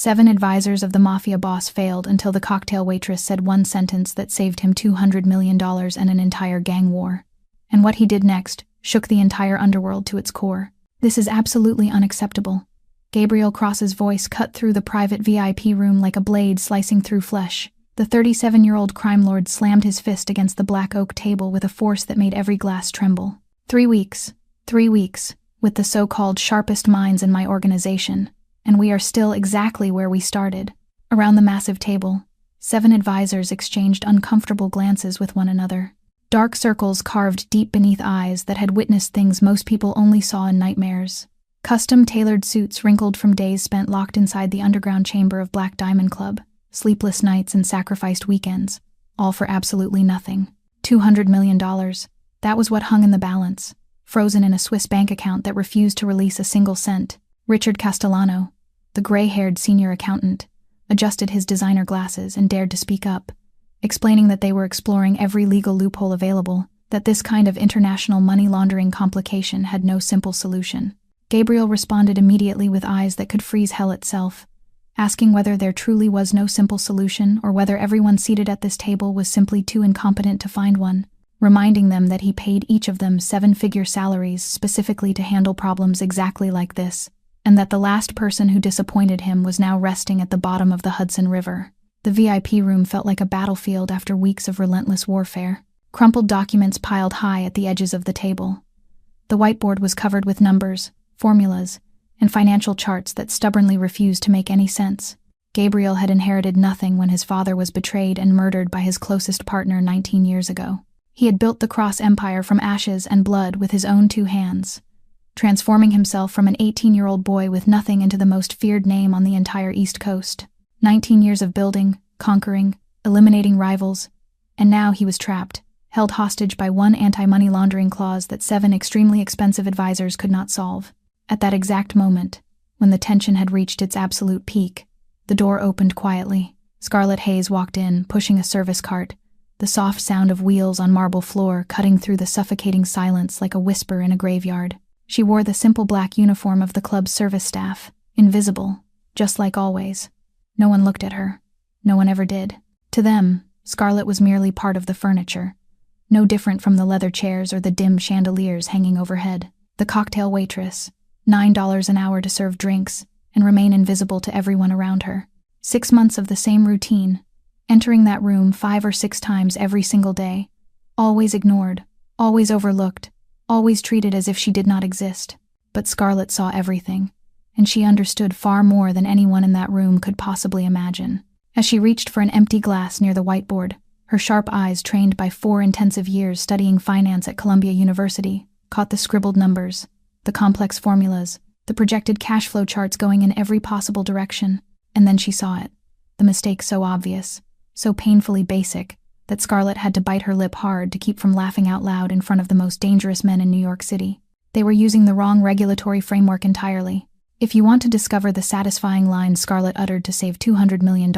7 advisors of the Mafia boss failed until the cocktail waitress said one sentence that saved him $200 million and an entire gang war. And what he did next shook the entire underworld to its core. This is absolutely unacceptable. Gabriel Cross's voice cut through the private VIP room like a blade slicing through flesh. The 37-year-old crime lord slammed his fist against the black oak table with a force that made every glass tremble. 3 weeks. 3 weeks, with the so-called sharpest minds in my organization, and we are still exactly where we started. Around the massive table, 7 advisors exchanged uncomfortable glances with one another. Dark circles carved deep beneath eyes that had witnessed things most people only saw in nightmares. Custom-tailored suits wrinkled from days spent locked inside the underground chamber of Black Diamond Club, sleepless nights and sacrificed weekends, all for absolutely nothing. $200 million. That was what hung in the balance, frozen in a Swiss bank account that refused to release a single cent. Richard Castellano, the gray-haired senior accountant, adjusted his designer glasses and dared to speak up, explaining that they were exploring every legal loophole available, that this kind of international money laundering complication had no simple solution. Gabriel responded immediately with eyes that could freeze hell itself, asking whether there truly was no simple solution or whether everyone seated at this table was simply too incompetent to find one, reminding them that he paid each of them 7-figure salaries specifically to handle problems exactly like this, and that the last person who disappointed him was now resting at the bottom of the Hudson River. The VIP room felt like a battlefield after weeks of relentless warfare. Crumpled documents piled high at the edges of the table. The whiteboard was covered with numbers, formulas, and financial charts that stubbornly refused to make any sense. Gabriel had inherited nothing when his father was betrayed and murdered by his closest partner 19 years ago. He had built the Cross Empire from ashes and blood with his own 2 hands, transforming himself from an 18-year-old boy with nothing into the most feared name on the entire East Coast. 19 years of building, conquering, eliminating rivals, and now he was trapped, held hostage by one anti-money laundering clause that 7 extremely expensive advisors could not solve. At that exact moment, when the tension had reached its absolute peak, the door opened quietly. Scarlett Hayes walked in, pushing a service cart, the soft sound of wheels on marble floor cutting through the suffocating silence like a whisper in a graveyard. She wore the simple black uniform of the club's service staff, invisible, just like always. No one looked at her. No one ever did. To them, Scarlett was merely part of the furniture, no different from the leather chairs or the dim chandeliers hanging overhead. The cocktail waitress, $9 an hour to serve drinks and remain invisible to everyone around her. 6 months of the same routine, entering that room 5 or 6 times every single day, always ignored, always overlooked, always treated as if she did not exist. But Scarlett saw everything, and she understood far more than anyone in that room could possibly imagine. As she reached for an empty glass near the whiteboard, her sharp eyes, trained by 4 intensive years studying finance at Columbia University, caught the scribbled numbers, the complex formulas, the projected cash flow charts going in every possible direction, and then she saw it. The mistake so obvious, so painfully basic, that Scarlett had to bite her lip hard to keep from laughing out loud in front of the most dangerous men in New York City. They were using the wrong regulatory framework entirely. If you want to discover the satisfying lines Scarlett uttered to save $200 million,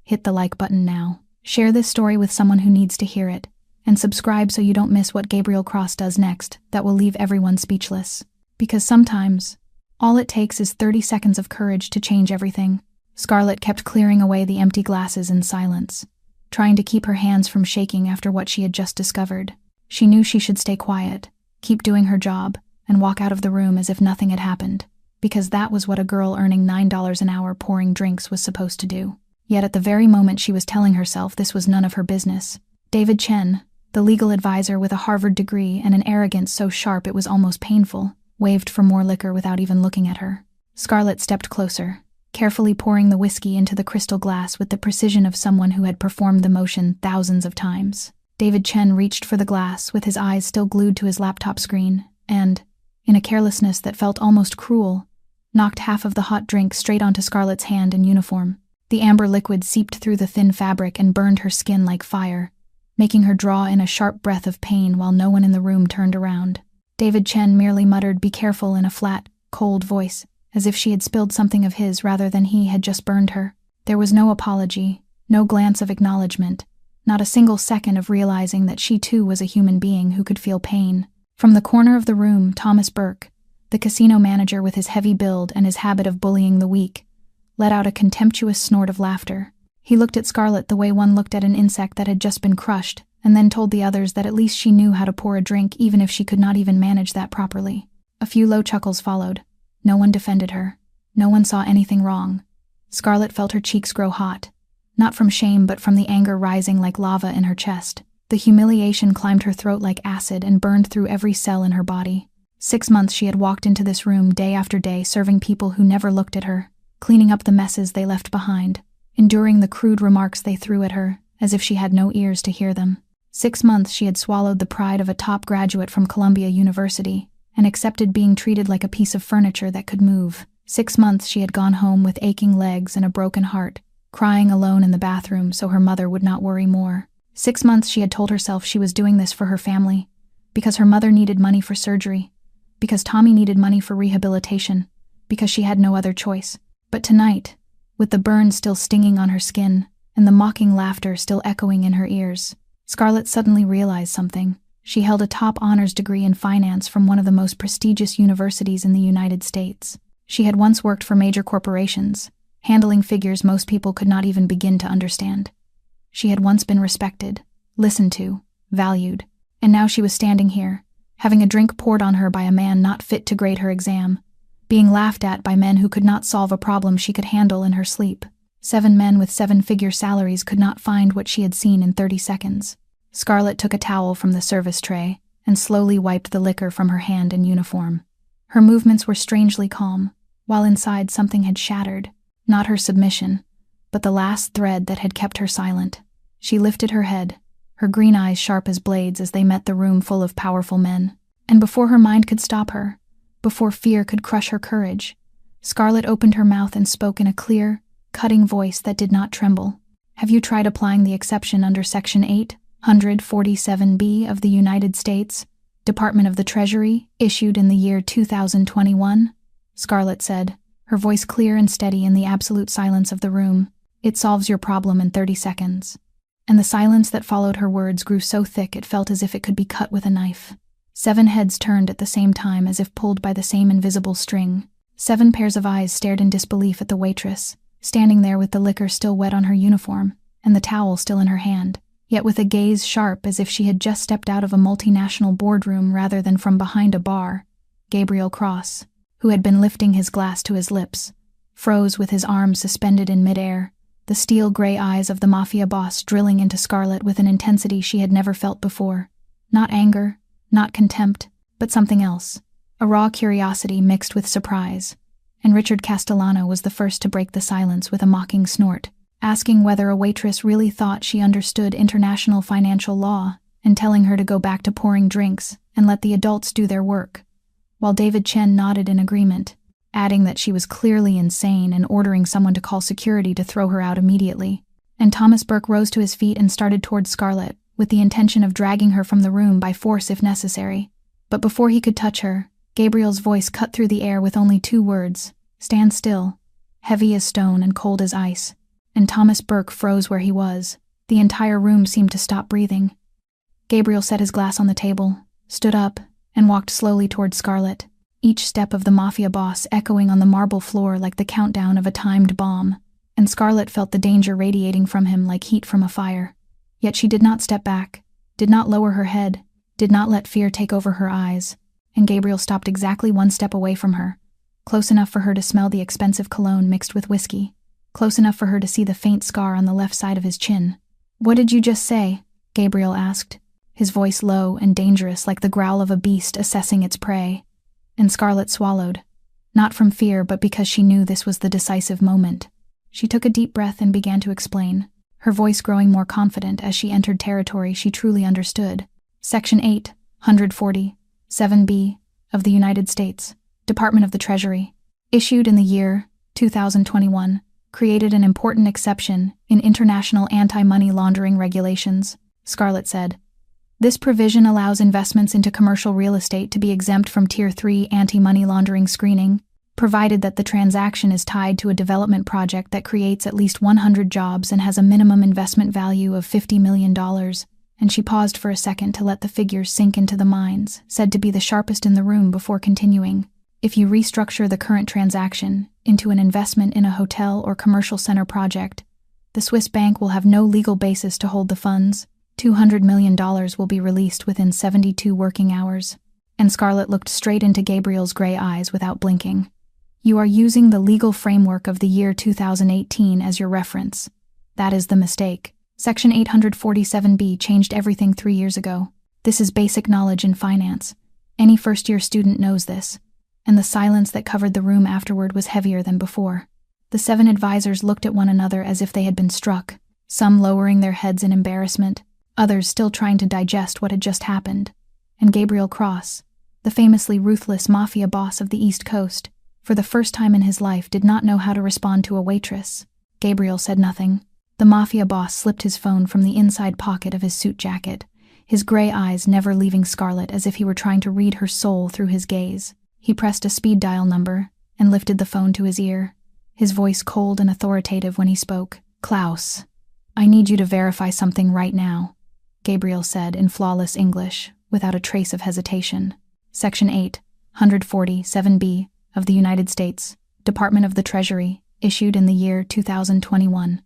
hit the like button now. Share this story with someone who needs to hear it, and subscribe so you don't miss what Gabriel Cross does next that will leave everyone speechless. Because sometimes, all it takes is 30 seconds of courage to change everything. Scarlett kept clearing away the empty glasses in silence, trying to keep her hands from shaking after what she had just discovered. She knew she should stay quiet, keep doing her job, and walk out of the room as if nothing had happened, because that was what a girl earning $9 an hour pouring drinks was supposed to do. Yet at the very moment she was telling herself this was none of her business, David Chen, the legal advisor with a Harvard degree and an arrogance so sharp it was almost painful, waved for more liquor without even looking at her. Scarlett stepped closer, carefully pouring the whiskey into the crystal glass with the precision of someone who had performed the motion thousands of times. David Chen reached for the glass with his eyes still glued to his laptop screen and, in a carelessness that felt almost cruel, knocked half of the hot drink straight onto Scarlett's hand and uniform. The amber liquid seeped through the thin fabric and burned her skin like fire, making her draw in a sharp breath of pain while no one in the room turned around. David Chen merely muttered, "Be careful," in a flat, cold voice, as if she had spilled something of his rather than he had just burned her. There was no apology, no glance of acknowledgement, not a single second of realizing that she too was a human being who could feel pain. From the corner of the room, Thomas Burke, the casino manager with his heavy build and his habit of bullying the weak, let out a contemptuous snort of laughter. He looked at Scarlett the way one looked at an insect that had just been crushed, and then told the others that at least she knew how to pour a drink even if she could not even manage that properly. A few low chuckles followed. No one defended her. No one saw anything wrong. Scarlett felt her cheeks grow hot, not from shame but from the anger rising like lava in her chest. The humiliation climbed her throat like acid and burned through every cell in her body. 6 months she had walked into this room day after day, serving people who never looked at her, cleaning up the messes they left behind, enduring the crude remarks they threw at her, as if she had no ears to hear them. 6 months she had swallowed the pride of a top graduate from Columbia University, and accepted being treated like a piece of furniture that could move. 6 months she had gone home with aching legs and a broken heart, crying alone in the bathroom so her mother would not worry more. 6 months she had told herself she was doing this for her family, because her mother needed money for surgery, because Tommy needed money for rehabilitation, because she had no other choice. But tonight, with the burn still stinging on her skin, and the mocking laughter still echoing in her ears, Scarlett suddenly realized something. She held a top honors degree in finance from one of the most prestigious universities in the United States. She had once worked for major corporations, handling figures most people could not even begin to understand. She had once been respected, listened to, valued, and now she was standing here, having a drink poured on her by a man not fit to grade her exam, being laughed at by men who could not solve a problem she could handle in her sleep. 7 men with 7-figure salaries could not find what she had seen in 30 seconds. Scarlett took a towel from the service tray and slowly wiped the liquor from her hand in uniform. Her movements were strangely calm, while inside something had shattered, not her submission, but the last thread that had kept her silent. She lifted her head, her green eyes sharp as blades as they met the room full of powerful men. And before her mind could stop her, before fear could crush her courage, Scarlett opened her mouth and spoke in a clear, cutting voice that did not tremble. Have you tried applying the exception under Section 847B of the United States Department of the Treasury, issued in the year 2021? Scarlett said, her voice clear and steady in the absolute silence of the room. It solves your problem in 30 seconds. And the silence that followed her words grew so thick it felt as if it could be cut with a knife. 7 heads turned at the same time as if pulled by the same invisible string. 7 pairs of eyes stared in disbelief at the waitress, standing there with the liquor still wet on her uniform and the towel still in her hand, yet with a gaze sharp as if she had just stepped out of a multinational boardroom rather than from behind a bar. Gabriel Cross, who had been lifting his glass to his lips, froze with his arms suspended in midair, the steel-gray eyes of the Mafia boss drilling into Scarlett with an intensity she had never felt before. Not anger, not contempt, but something else, a raw curiosity mixed with surprise. And Richard Castellano was the first to break the silence with a mocking snort, asking whether a waitress really thought she understood international financial law and telling her to go back to pouring drinks and let the adults do their work, while David Chen nodded in agreement, adding that she was clearly insane and ordering someone to call security to throw her out immediately. And Thomas Burke rose to his feet and started towards Scarlett, with the intention of dragging her from the room by force if necessary. But before he could touch her, Gabriel's voice cut through the air with only 2 words, "Stand still," heavy as stone and cold as ice. And Thomas Burke froze where he was. The entire room seemed to stop breathing. Gabriel set his glass on the table, stood up, and walked slowly towards Scarlett, each step of the Mafia boss echoing on the marble floor like the countdown of a timed bomb. And Scarlett felt the danger radiating from him like heat from a fire. Yet she did not step back, did not lower her head, did not let fear take over her eyes. And Gabriel stopped exactly 1 step away from her, close enough for her to smell the expensive cologne mixed with whiskey, close enough for her to see the faint scar on the left side of his chin. "What did you just say?" Gabriel asked, his voice low and dangerous like the growl of a beast assessing its prey. And Scarlett swallowed, not from fear but because she knew this was the decisive moment. She took a deep breath and began to explain, her voice growing more confident as she entered territory she truly understood. Section 847B of the United States Department of the Treasury, issued in the year 2021, created an important exception in international anti-money laundering regulations, Scarlett said. This provision allows investments into commercial real estate to be exempt from Tier 3 anti-money laundering screening, provided that the transaction is tied to a development project that creates at least 100 jobs and has a minimum investment value of $50 million. And she paused for a second to let the figures sink into the minds, said to be the sharpest in the room before continuing. If you restructure the current transaction, into an investment in a hotel or commercial center project. The Swiss bank will have no legal basis to hold the funds. $200 million will be released within 72 working hours. And Scarlett looked straight into Gabriel's gray eyes without blinking. You are using the legal framework of the year 2018 as your reference. That is the mistake. Section 847B changed everything 3 years ago. This is basic knowledge in finance. Any first-year student knows this. And the silence that covered the room afterward was heavier than before. The 7 advisors looked at one another as if they had been struck, some lowering their heads in embarrassment, others still trying to digest what had just happened. And Gabriel Cross, the famously ruthless Mafia boss of the East Coast, for the first time in his life did not know how to respond to a waitress. Gabriel said nothing. The Mafia boss slipped his phone from the inside pocket of his suit jacket, his gray eyes never leaving Scarlett as if he were trying to read her soul through his gaze. He pressed a speed dial number and lifted the phone to his ear, his voice cold and authoritative when he spoke. Klaus, I need you to verify something right now, Gabriel said in flawless English, without a trace of hesitation. Section 847B of the United States, Department of the Treasury, issued in the year 2021.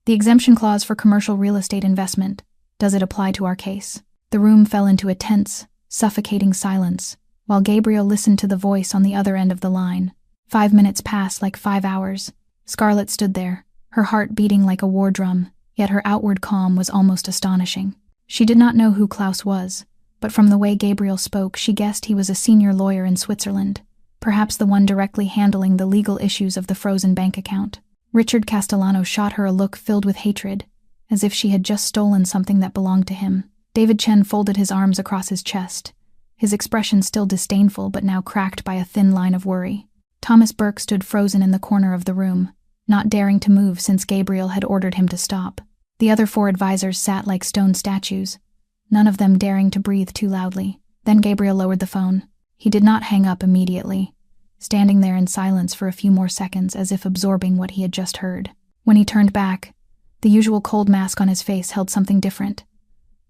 The exemption clause for commercial real estate investment. Does it apply to our case? The room fell into a tense, suffocating silence, while Gabriel listened to the voice on the other end of the line. 5 minutes passed like 5 hours. Scarlett stood there, her heart beating like a war drum, yet her outward calm was almost astonishing. She did not know who Klaus was, but from the way Gabriel spoke, she guessed he was a senior lawyer in Switzerland, perhaps the one directly handling the legal issues of the frozen bank account. Richard Castellano shot her a look filled with hatred, as if she had just stolen something that belonged to him. David Chen folded his arms across his chest, his expression still disdainful but now cracked by a thin line of worry. Thomas Burke stood frozen in the corner of the room, not daring to move since Gabriel had ordered him to stop. The other 4 advisors sat like stone statues, none of them daring to breathe too loudly. Then Gabriel lowered the phone. He did not hang up immediately, standing there in silence for a few more seconds as if absorbing what he had just heard. When he turned back, the usual cold mask on his face held something different.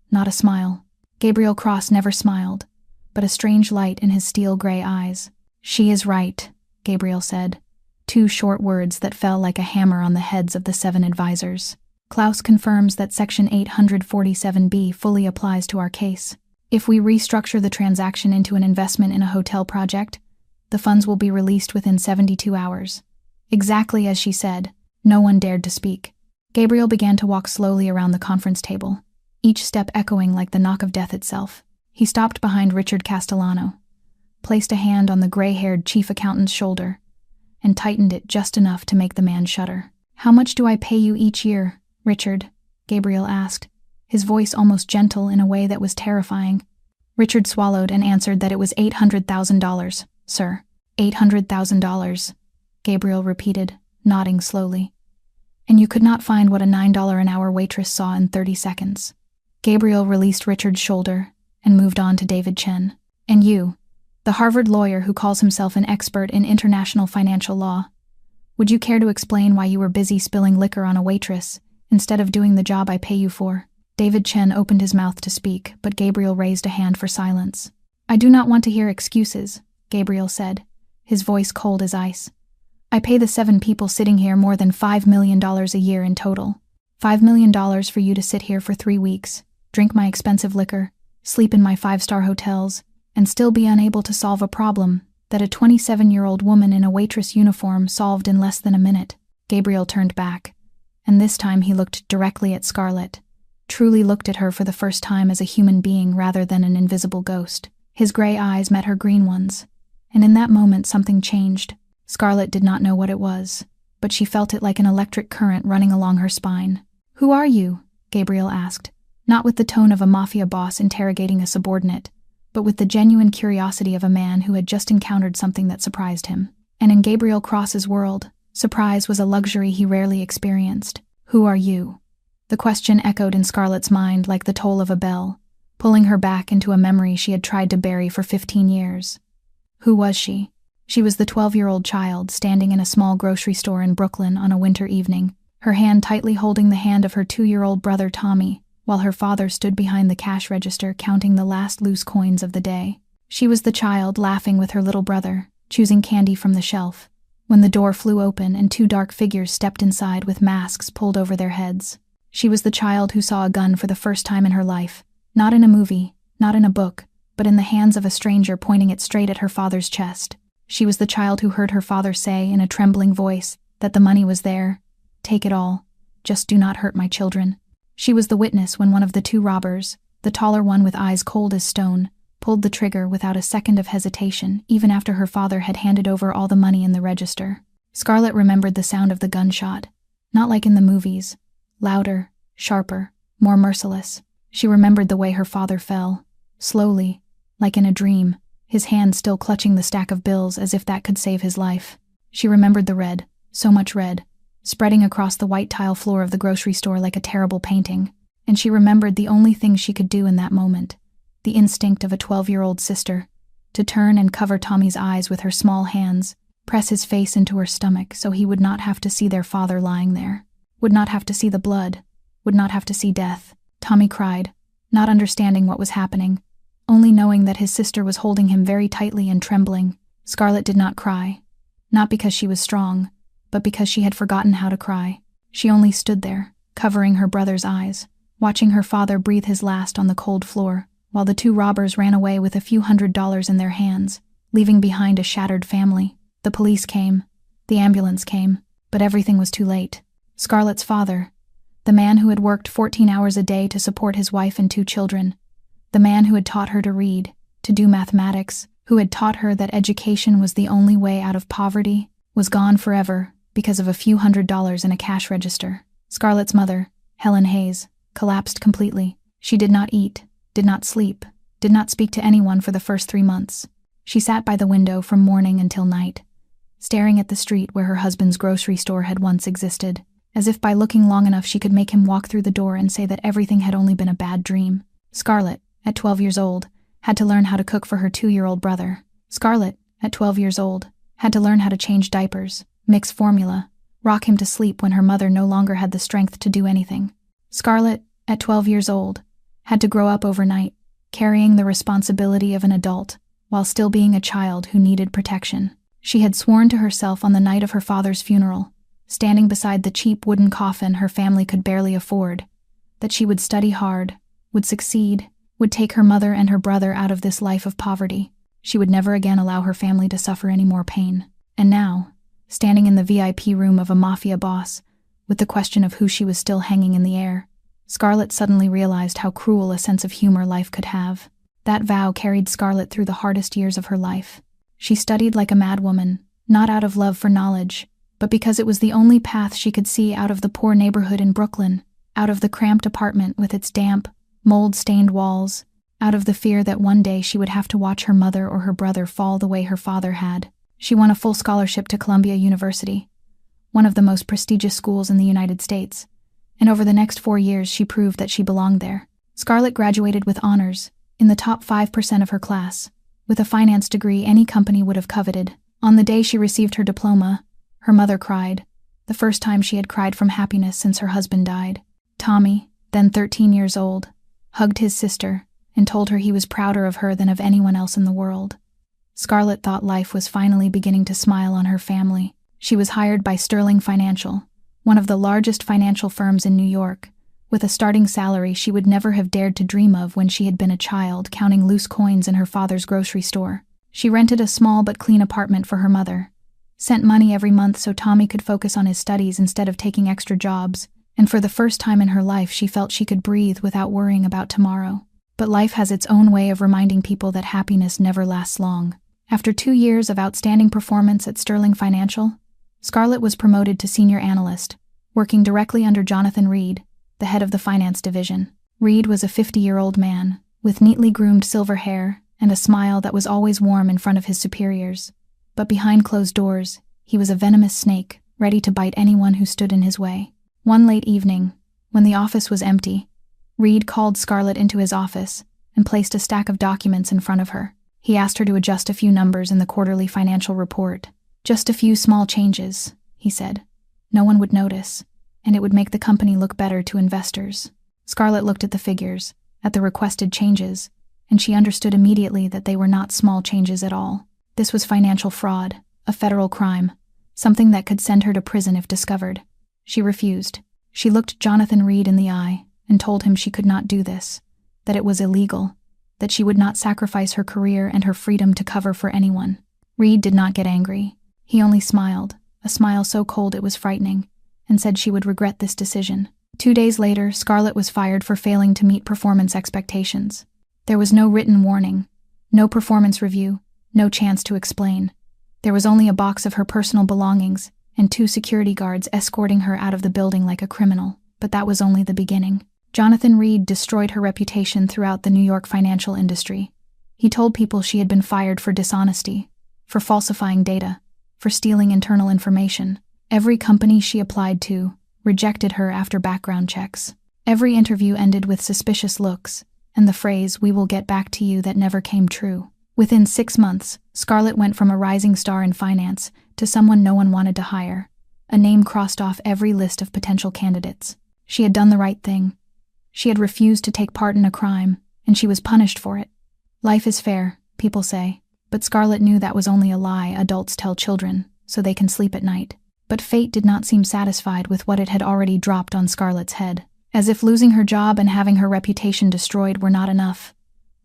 Not a smile. Gabriel Cross never smiled, but a strange light in his steel-gray eyes. She is right, Gabriel said. 2 short words that fell like a hammer on the heads of the 7 advisors. Klaus confirms that Section 847B fully applies to our case. If we restructure the transaction into an investment in a hotel project, the funds will be released within 72 hours. Exactly as she said. No one dared to speak. Gabriel began to walk slowly around the conference table, each step echoing like the knock of death itself. He stopped behind Richard Castellano, placed a hand on the gray-haired chief accountant's shoulder, and tightened it just enough to make the man shudder. How much do I pay you each year, Richard? Gabriel asked, his voice almost gentle in a way that was terrifying. Richard swallowed and answered that it was $800,000, sir. $800,000, Gabriel repeated, nodding slowly. And you could not find what a $9 an hour waitress saw in 30 seconds. Gabriel released Richard's shoulder and moved on to David Chen. And you, the Harvard lawyer who calls himself an expert in international financial law, would you care to explain why you were busy spilling liquor on a waitress instead of doing the job I pay you for? David Chen opened his mouth to speak, but Gabriel raised a hand for silence. I do not want to hear excuses, Gabriel said, his voice cold as ice. I pay the 7 people sitting here more than $5 million a year in total. $5 million for you to sit here for 3 weeks, drink my expensive liquor, sleep in my 5-star hotels, and still be unable to solve a problem that a 27-year-old woman in a waitress uniform solved in less than a minute. Gabriel turned back, and this time he looked directly at Scarlett, truly looked at her for the first time as a human being rather than an invisible ghost. His gray eyes met her green ones, and in that moment something changed. Scarlett did not know what it was, but she felt it like an electric current running along her spine. Who are you? Gabriel asked, not with the tone of a mafia boss interrogating a subordinate, but with the genuine curiosity of a man who had just encountered something that surprised him. And in Gabriel Cross's world, surprise was a luxury he rarely experienced. Who are you? The question echoed in Scarlett's mind like the toll of a bell, pulling her back into a memory she had tried to bury for 15 years. Who was she? She was the 12-year-old child standing in a small grocery store in Brooklyn on a winter evening, her hand tightly holding the hand of her 2-year-old brother Tommy, while her father stood behind the cash register counting the last loose coins of the day. She was the child laughing with her little brother, choosing candy from the shelf, when the door flew open and two dark figures stepped inside with masks pulled over their heads. She was the child who saw a gun for the first time in her life, not in a movie, not in a book, but in the hands of a stranger pointing it straight at her father's chest. She was the child who heard her father say in a trembling voice that the money was there. "Take it all. Just do not hurt my children." She was the witness when one of the two robbers, the taller one with eyes cold as stone, pulled the trigger without a second of hesitation, even after her father had handed over all the money in the register. Scarlett remembered the sound of the gunshot, not like in the movies, louder, sharper, more merciless. She remembered the way her father fell, slowly, like in a dream, his hand still clutching the stack of bills as if that could save his life. She remembered the red, so much red, spreading across the white tile floor of the grocery store like a terrible painting, and she remembered the only thing she could do in that moment, the instinct of a 12-year-old sister, to turn and cover Tommy's eyes with her small hands, press his face into her stomach so he would not have to see their father lying there, would not have to see the blood, would not have to see death. Tommy cried, not understanding what was happening, only knowing that his sister was holding him very tightly and trembling. Scarlett did not cry, not because she was strong, but because she had forgotten how to cry. She only stood there, covering her brother's eyes, watching her father breathe his last on the cold floor, while the two robbers ran away with a few $100s in their hands, leaving behind a shattered family. The police came, the ambulance came, but everything was too late. Scarlett's father, the man who had worked 14 hours a day to support his wife and two children, the man who had taught her to read, to do mathematics, who had taught her that education was the only way out of poverty, was gone forever because of a few $100s in a cash register. Scarlett's mother, Helen Hayes, collapsed completely. She did not eat, did not sleep, did not speak to anyone for the first 3 months. She sat by the window from morning until night, staring at the street where her husband's grocery store had once existed, as if by looking long enough she could make him walk through the door and say that everything had only been a bad dream. Scarlett, at 12 years old, had to learn how to cook for her 2-year-old brother. Scarlett, at 12 years old, had to learn how to change diapers, mix formula, rock him to sleep when her mother no longer had the strength to do anything. Scarlett, at 12 years old, had to grow up overnight, carrying the responsibility of an adult, while still being a child who needed protection. She had sworn to herself on the night of her father's funeral, standing beside the cheap wooden coffin her family could barely afford, that she would study hard, would succeed, would take her mother and her brother out of this life of poverty. She would never again allow her family to suffer any more pain. And now, standing in the VIP room of a Mafia boss, with the question of who she was still hanging in the air, Scarlett suddenly realized how cruel a sense of humor life could have. That vow carried Scarlett through the hardest years of her life. She studied like a madwoman, not out of love for knowledge, but because it was the only path she could see out of the poor neighborhood in Brooklyn, out of the cramped apartment with its damp, mold-stained walls, out of the fear that one day she would have to watch her mother or her brother fall the way her father had. She won a full scholarship to Columbia University, one of the most prestigious schools in the United States, and over the next 4 years she proved that she belonged there. Scarlett graduated with honors, in the top 5% of her class, with a finance degree any company would have coveted. On the day she received her diploma, her mother cried, the first time she had cried from happiness since her husband died. Tommy, then 13 years old, hugged his sister and told her he was prouder of her than of anyone else in the world. Scarlett thought life was finally beginning to smile on her family. She was hired by Sterling Financial, one of the largest financial firms in New York, with a starting salary she would never have dared to dream of when she had been a child counting loose coins in her father's grocery store. She rented a small but clean apartment for her mother, sent money every month so Tommy could focus on his studies instead of taking extra jobs, and for the first time in her life she felt she could breathe without worrying about tomorrow. But life has its own way of reminding people that happiness never lasts long. After 2 years of outstanding performance at Sterling Financial, Scarlett was promoted to senior analyst, working directly under Jonathan Reed, the head of the finance division. Reed was a 50-year-old man, with neatly groomed silver hair and a smile that was always warm in front of his superiors. But behind closed doors, he was a venomous snake, ready to bite anyone who stood in his way. One late evening, when the office was empty, Reed called Scarlett into his office and placed a stack of documents in front of her. He asked her to adjust a few numbers in the quarterly financial report. Just a few small changes, he said. No one would notice, and it would make the company look better to investors. Scarlett looked at the figures, at the requested changes, and she understood immediately that they were not small changes at all. This was financial fraud, a federal crime, something that could send her to prison if discovered. She refused. She looked Jonathan Reed in the eye and told him she could not do this, that it was illegal, that she would not sacrifice her career and her freedom to cover for anyone. Reed did not get angry. He only smiled, a smile so cold it was frightening, and said she would regret this decision. 2 days later, Scarlett was fired for failing to meet performance expectations. There was no written warning, no performance review, no chance to explain. There was only a box of her personal belongings and 2 security guards escorting her out of the building like a criminal, but that was only the beginning. Jonathan Reed destroyed her reputation throughout the New York financial industry. He told people she had been fired for dishonesty, for falsifying data, for stealing internal information. Every company she applied to rejected her after background checks. Every interview ended with suspicious looks and the phrase, "We will get back to you," that never came true. Within 6 months, Scarlett went from a rising star in finance to someone no one wanted to hire, a name crossed off every list of potential candidates. She had done the right thing. She had refused to take part in a crime, and she was punished for it. Life is fair, people say, but Scarlett knew that was only a lie adults tell children, so they can sleep at night. But fate did not seem satisfied with what it had already dropped on Scarlett's head. As if losing her job and having her reputation destroyed were not enough,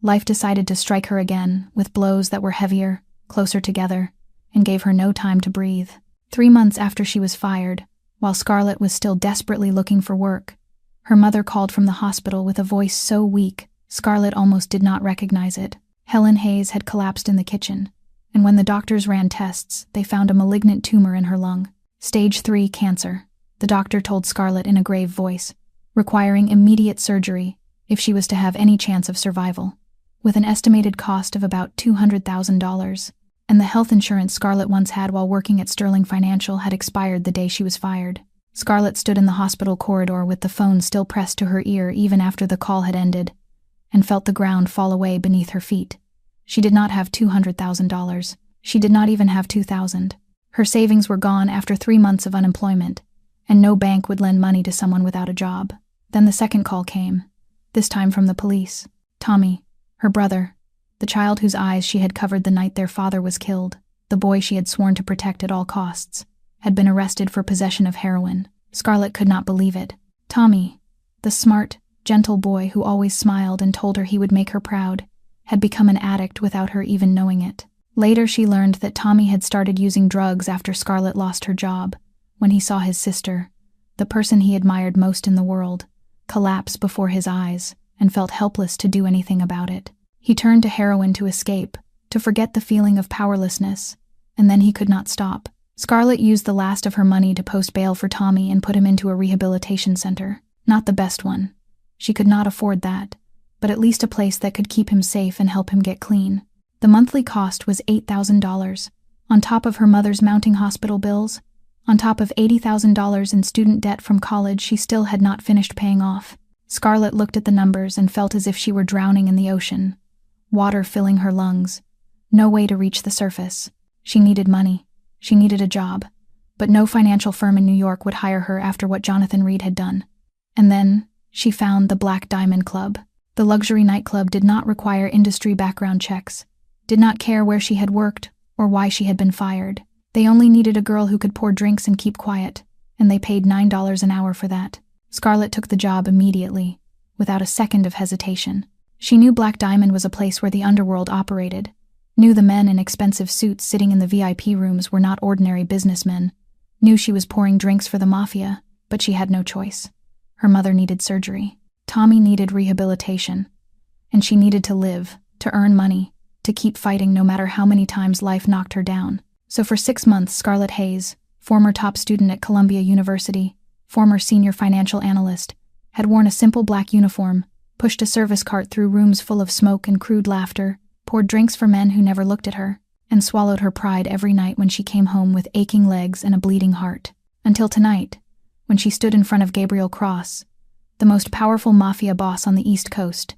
life decided to strike her again with blows that were heavier, closer together, and gave her no time to breathe. 3 months after she was fired, while Scarlett was still desperately looking for work, her mother called from the hospital with a voice so weak, Scarlett almost did not recognize it. Helen Hayes had collapsed in the kitchen, and when the doctors ran tests, they found a malignant tumor in her lung. Stage 3 cancer, the doctor told Scarlett in a grave voice, requiring immediate surgery if she was to have any chance of survival, with an estimated cost of about $200,000, and the health insurance Scarlett once had while working at Sterling Financial had expired the day she was fired. Scarlett stood in the hospital corridor with the phone still pressed to her ear even after the call had ended, and felt the ground fall away beneath her feet. She did not have $200,000. She did not even have $2,000. Her savings were gone after 3 months of unemployment, and no bank would lend money to someone without a job. Then the second call came, this time from the police. Tommy, her brother, the child whose eyes she had covered the night their father was killed, the boy she had sworn to protect at all costs, had been arrested for possession of heroin. Scarlett could not believe it. Tommy, the smart, gentle boy who always smiled and told her he would make her proud, had become an addict without her even knowing it. Later she learned that Tommy had started using drugs after Scarlett lost her job, when he saw his sister, the person he admired most in the world, collapse before his eyes and felt helpless to do anything about it. He turned to heroin to escape, to forget the feeling of powerlessness, and then he could not stop. Scarlett used the last of her money to post bail for Tommy and put him into a rehabilitation center. Not the best one. She could not afford that, but at least a place that could keep him safe and help him get clean. The monthly cost was $8,000, on top of her mother's mounting hospital bills, on top of $80,000 in student debt from college she still had not finished paying off. Scarlett looked at the numbers and felt as if she were drowning in the ocean, water filling her lungs, no way to reach the surface. She needed money. She needed a job, but no financial firm in New York would hire her after what Jonathan Reed had done. And then she found the Black Diamond Club. The luxury nightclub did not require industry background checks, did not care where she had worked or why she had been fired. They only needed a girl who could pour drinks and keep quiet, and they paid $9 an hour for that. Scarlett took the job immediately, without a second of hesitation. She knew Black Diamond was a place where the underworld operated, knew the men in expensive suits sitting in the VIP rooms were not ordinary businessmen, knew she was pouring drinks for the Mafia, but she had no choice. Her mother needed surgery. Tommy needed rehabilitation. And she needed to live, to earn money, to keep fighting no matter how many times life knocked her down. So for 6 months, Scarlett Hayes, former top student at Columbia University, former senior financial analyst, had worn a simple black uniform, pushed a service cart through rooms full of smoke and crude laughter, poured drinks for men who never looked at her, and swallowed her pride every night when she came home with aching legs and a bleeding heart. Until tonight, when she stood in front of Gabriel Cross, the most powerful Mafia boss on the East Coast,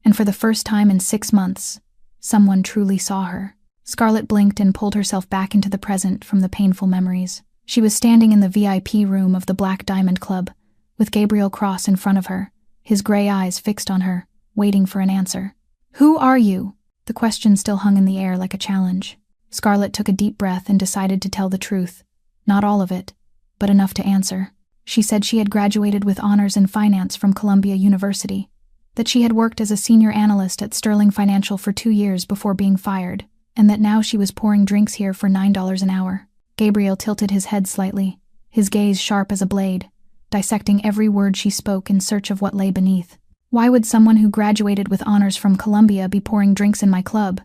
and for the first time in 6 months, someone truly saw her. Scarlett blinked and pulled herself back into the present from the painful memories. She was standing in the VIP room of the Black Diamond Club, with Gabriel Cross in front of her, his gray eyes fixed on her, waiting for an answer. "Who are you?" The question still hung in the air like a challenge. Scarlett took a deep breath and decided to tell the truth, Not all of it, but enough to answer. She said she had graduated with honors in finance from Columbia University, that she had worked as a senior analyst at Sterling Financial for 2 years before being fired, and that now she was pouring drinks here for $9 an hour. Gabriel tilted his head slightly, his gaze sharp as a blade, dissecting every word she spoke in search of what lay beneath. "Why would someone who graduated with honors from Columbia be pouring drinks in my club?"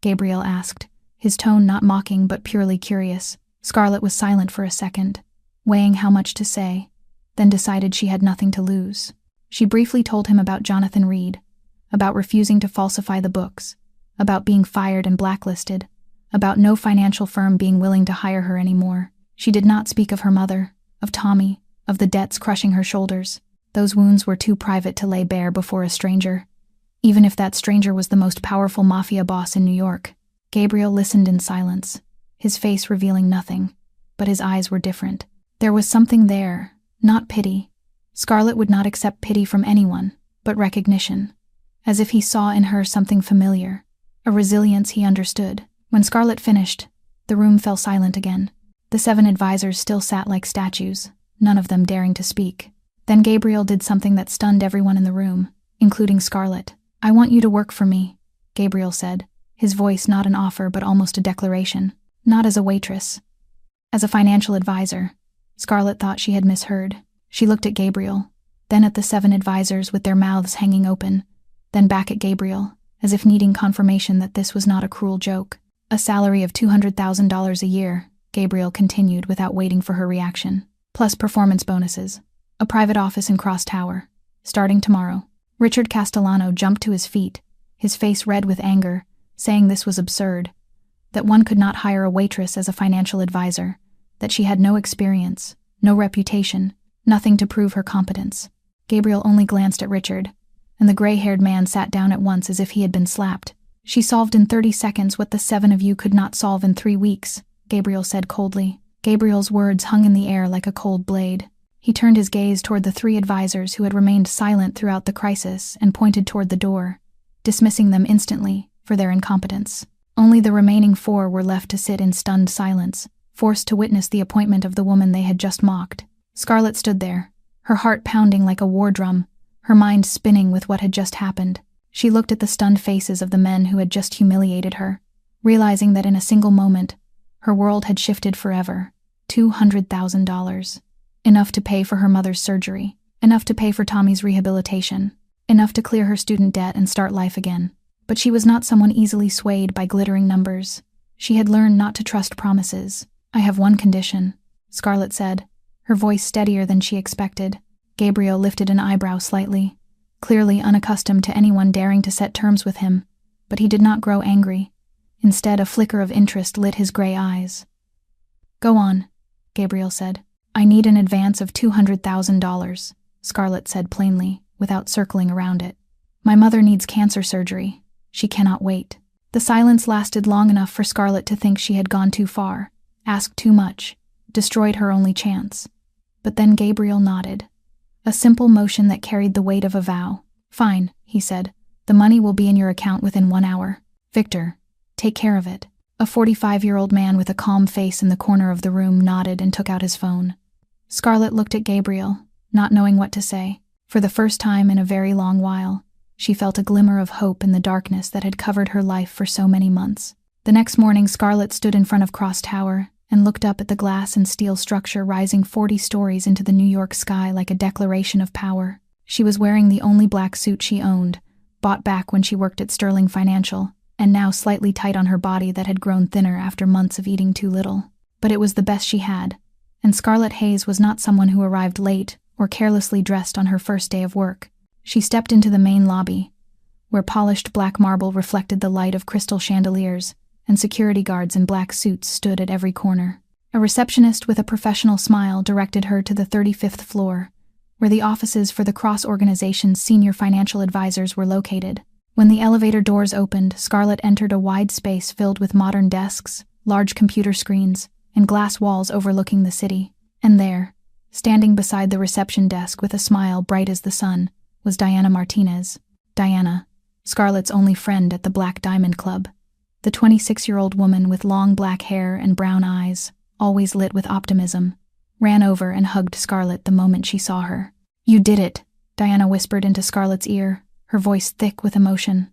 Gabriel asked, his tone not mocking but purely curious. Scarlett was silent for a second, weighing how much to say, then decided she had nothing to lose. She briefly told him about Jonathan Reed, about refusing to falsify the books, about being fired and blacklisted, about no financial firm being willing to hire her anymore. She did not speak of her mother, of Tommy, of the debts crushing her shoulders. Those wounds were too private to lay bare before a stranger, even if that stranger was the most powerful mafia boss in New York. Gabriel listened in silence, his face revealing nothing, but his eyes were different. There was something there, not pity. Scarlett would not accept pity from anyone, but recognition, as if he saw in her something familiar, a resilience he understood. When Scarlett finished, the room fell silent again. The 7 advisors still sat like statues, none of them daring to speak. Then Gabriel did something that stunned everyone in the room, including Scarlett. "I want you to work for me," Gabriel said, his voice not an offer but almost a declaration. "Not as a waitress. As a financial advisor." Scarlett thought she had misheard. She looked at Gabriel, then at the 7 advisors with their mouths hanging open, then back at Gabriel, as if needing confirmation that this was not a cruel joke. "A salary of $200,000 a year," Gabriel continued without waiting for her reaction, "plus performance bonuses. A private office in Cross Tower, starting tomorrow." Richard Castellano jumped to his feet, his face red with anger, saying this was absurd, that one could not hire a waitress as a financial advisor, that she had no experience, no reputation, nothing to prove her competence. Gabriel only glanced at Richard, and the gray-haired man sat down at once as if he had been slapped. "She solved in 30 seconds what the 7 of you could not solve in 3 weeks, Gabriel said coldly. Gabriel's words hung in the air like a cold blade. He turned his gaze toward the 3 advisors who had remained silent throughout the crisis and pointed toward the door, dismissing them instantly for their incompetence. Only the remaining 4 were left to sit in stunned silence, forced to witness the appointment of the woman they had just mocked. Scarlett stood there, her heart pounding like a war drum, her mind spinning with what had just happened. She looked at the stunned faces of the men who had just humiliated her, realizing that in a single moment, her world had shifted forever. $200,000. Enough to pay for her mother's surgery, enough to pay for Tommy's rehabilitation, enough to clear her student debt and start life again. But she was not someone easily swayed by glittering numbers. She had learned not to trust promises. "I have one condition," Scarlett said, her voice steadier than she expected. Gabriel lifted an eyebrow slightly, clearly unaccustomed to anyone daring to set terms with him, but he did not grow angry. Instead, a flicker of interest lit his gray eyes. "Go on," Gabriel said. "I need an advance of $200,000, Scarlett said plainly, without circling around it. "My mother needs cancer surgery. She cannot wait." The silence lasted long enough for Scarlett to think she had gone too far, asked too much, destroyed her only chance. But then Gabriel nodded, a simple motion that carried the weight of a vow. "Fine," he said. "The money will be in your account within 1 hour. Victor, take care of it." A 45-year-old man with a calm face in the corner of the room nodded and took out his phone. Scarlett looked at Gabriel, not knowing what to say. For the first time in a very long while, she felt a glimmer of hope in the darkness that had covered her life for so many months. The next morning, Scarlett stood in front of Cross Tower and looked up at the glass and steel structure rising 40 stories into the New York sky like a declaration of power. She was wearing the only black suit she owned, bought back when she worked at Sterling Financial, and now slightly tight on her body that had grown thinner after months of eating too little. But it was the best she had, and Scarlett Hayes was not someone who arrived late or carelessly dressed on her first day of work. She stepped into the main lobby, where polished black marble reflected the light of crystal chandeliers, and security guards in black suits stood at every corner. A receptionist with a professional smile directed her to the 35th floor, where the offices for the Cross organization's senior financial advisors were located. When the elevator doors opened, Scarlett entered a wide space filled with modern desks, large computer screens, and glass walls overlooking the city. And there, standing beside the reception desk with a smile bright as the sun, was Diana Martinez. Diana, Scarlett's only friend at the Black Diamond Club. The 26-year-old woman with long black hair and brown eyes, always lit with optimism, ran over and hugged Scarlett the moment she saw her. "You did it," Diana whispered into Scarlett's ear, her voice thick with emotion.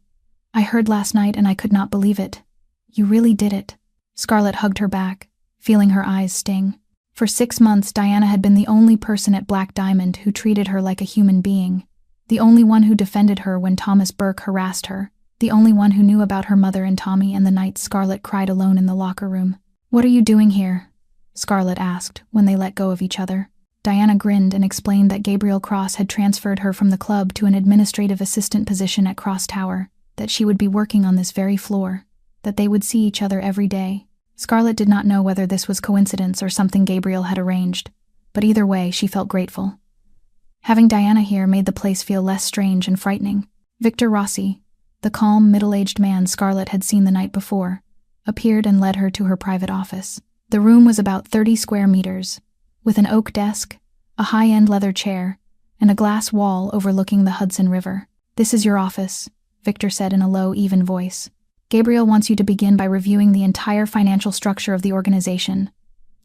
"I heard last night and I could not believe it. You really did it." Scarlett hugged her back, feeling her eyes sting. For 6 months, Diana had been the only person at Black Diamond who treated her like a human being, the only one who defended her when Thomas Burke harassed her, the only one who knew about her mother and Tommy and the nights Scarlett cried alone in the locker room. "What are you doing here?" Scarlett asked when they let go of each other. Diana grinned and explained that Gabriel Cross had transferred her from the club to an administrative assistant position at Cross Tower, that she would be working on this very floor, that they would see each other every day. Scarlett did not know whether this was coincidence or something Gabriel had arranged, but either way she felt grateful. Having Diana here made the place feel less strange and frightening. Victor Rossi, the calm, middle-aged man Scarlett had seen the night before, appeared and led her to her private office. The room was about 30 square meters, with an oak desk, a high-end leather chair, and a glass wall overlooking the Hudson River. "This is your office," Victor said in a low, even voice. "Gabriel wants you to begin by reviewing the entire financial structure of the organization.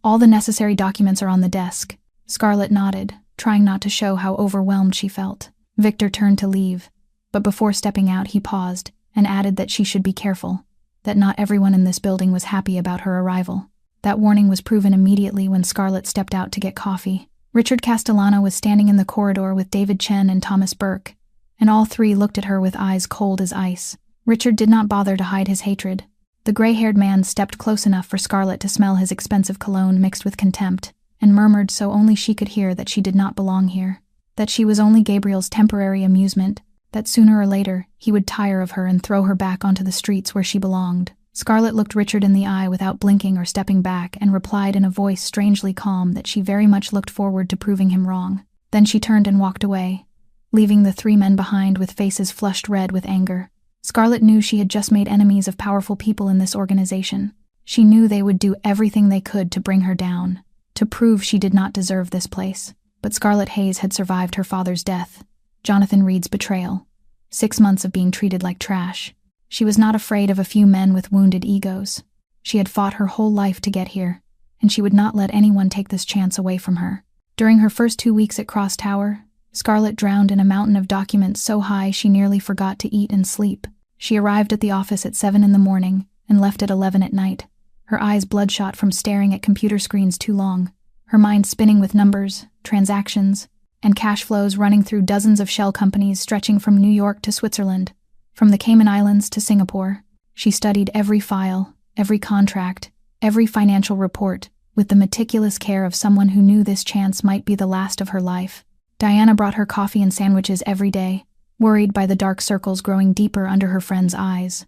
All the necessary documents are on the desk." Scarlett nodded, trying not to show how overwhelmed she felt. Victor turned to leave, but before stepping out he paused and added that she should be careful, that not everyone in this building was happy about her arrival. That warning was proven immediately when Scarlett stepped out to get coffee. Richard Castellano was standing in the corridor with David Chen and Thomas Burke, and all three looked at her with eyes cold as ice. Richard did not bother to hide his hatred. The gray-haired man stepped close enough for Scarlett to smell his expensive cologne mixed with contempt, and murmured so only she could hear that she did not belong here, that she was only Gabriel's temporary amusement, that sooner or later he would tire of her and throw her back onto the streets where she belonged. Scarlett looked Richard in the eye without blinking or stepping back and replied in a voice strangely calm that she very much looked forward to proving him wrong. Then she turned and walked away, leaving the 3 men behind with faces flushed red with anger. Scarlett knew she had just made enemies of powerful people in this organization. She knew they would do everything they could to bring her down, to prove she did not deserve this place. But Scarlett Hayes had survived her father's death, Jonathan Reed's betrayal, 6 months of being treated like trash. She was not afraid of a few men with wounded egos. She had fought her whole life to get here, and she would not let anyone take this chance away from her. During her first 2 weeks at Cross Tower, Scarlett drowned in a mountain of documents so high she nearly forgot to eat and sleep. She arrived at the office at 7 in the morning and left at 11 at night, her eyes bloodshot from staring at computer screens too long, her mind spinning with numbers, transactions, and cash flows running through dozens of shell companies stretching from New York to Switzerland, from the Cayman Islands to Singapore. She studied every file, every contract, every financial report, with the meticulous care of someone who knew this chance might be the last of her life. Diana brought her coffee and sandwiches every day, worried by the dark circles growing deeper under her friend's eyes.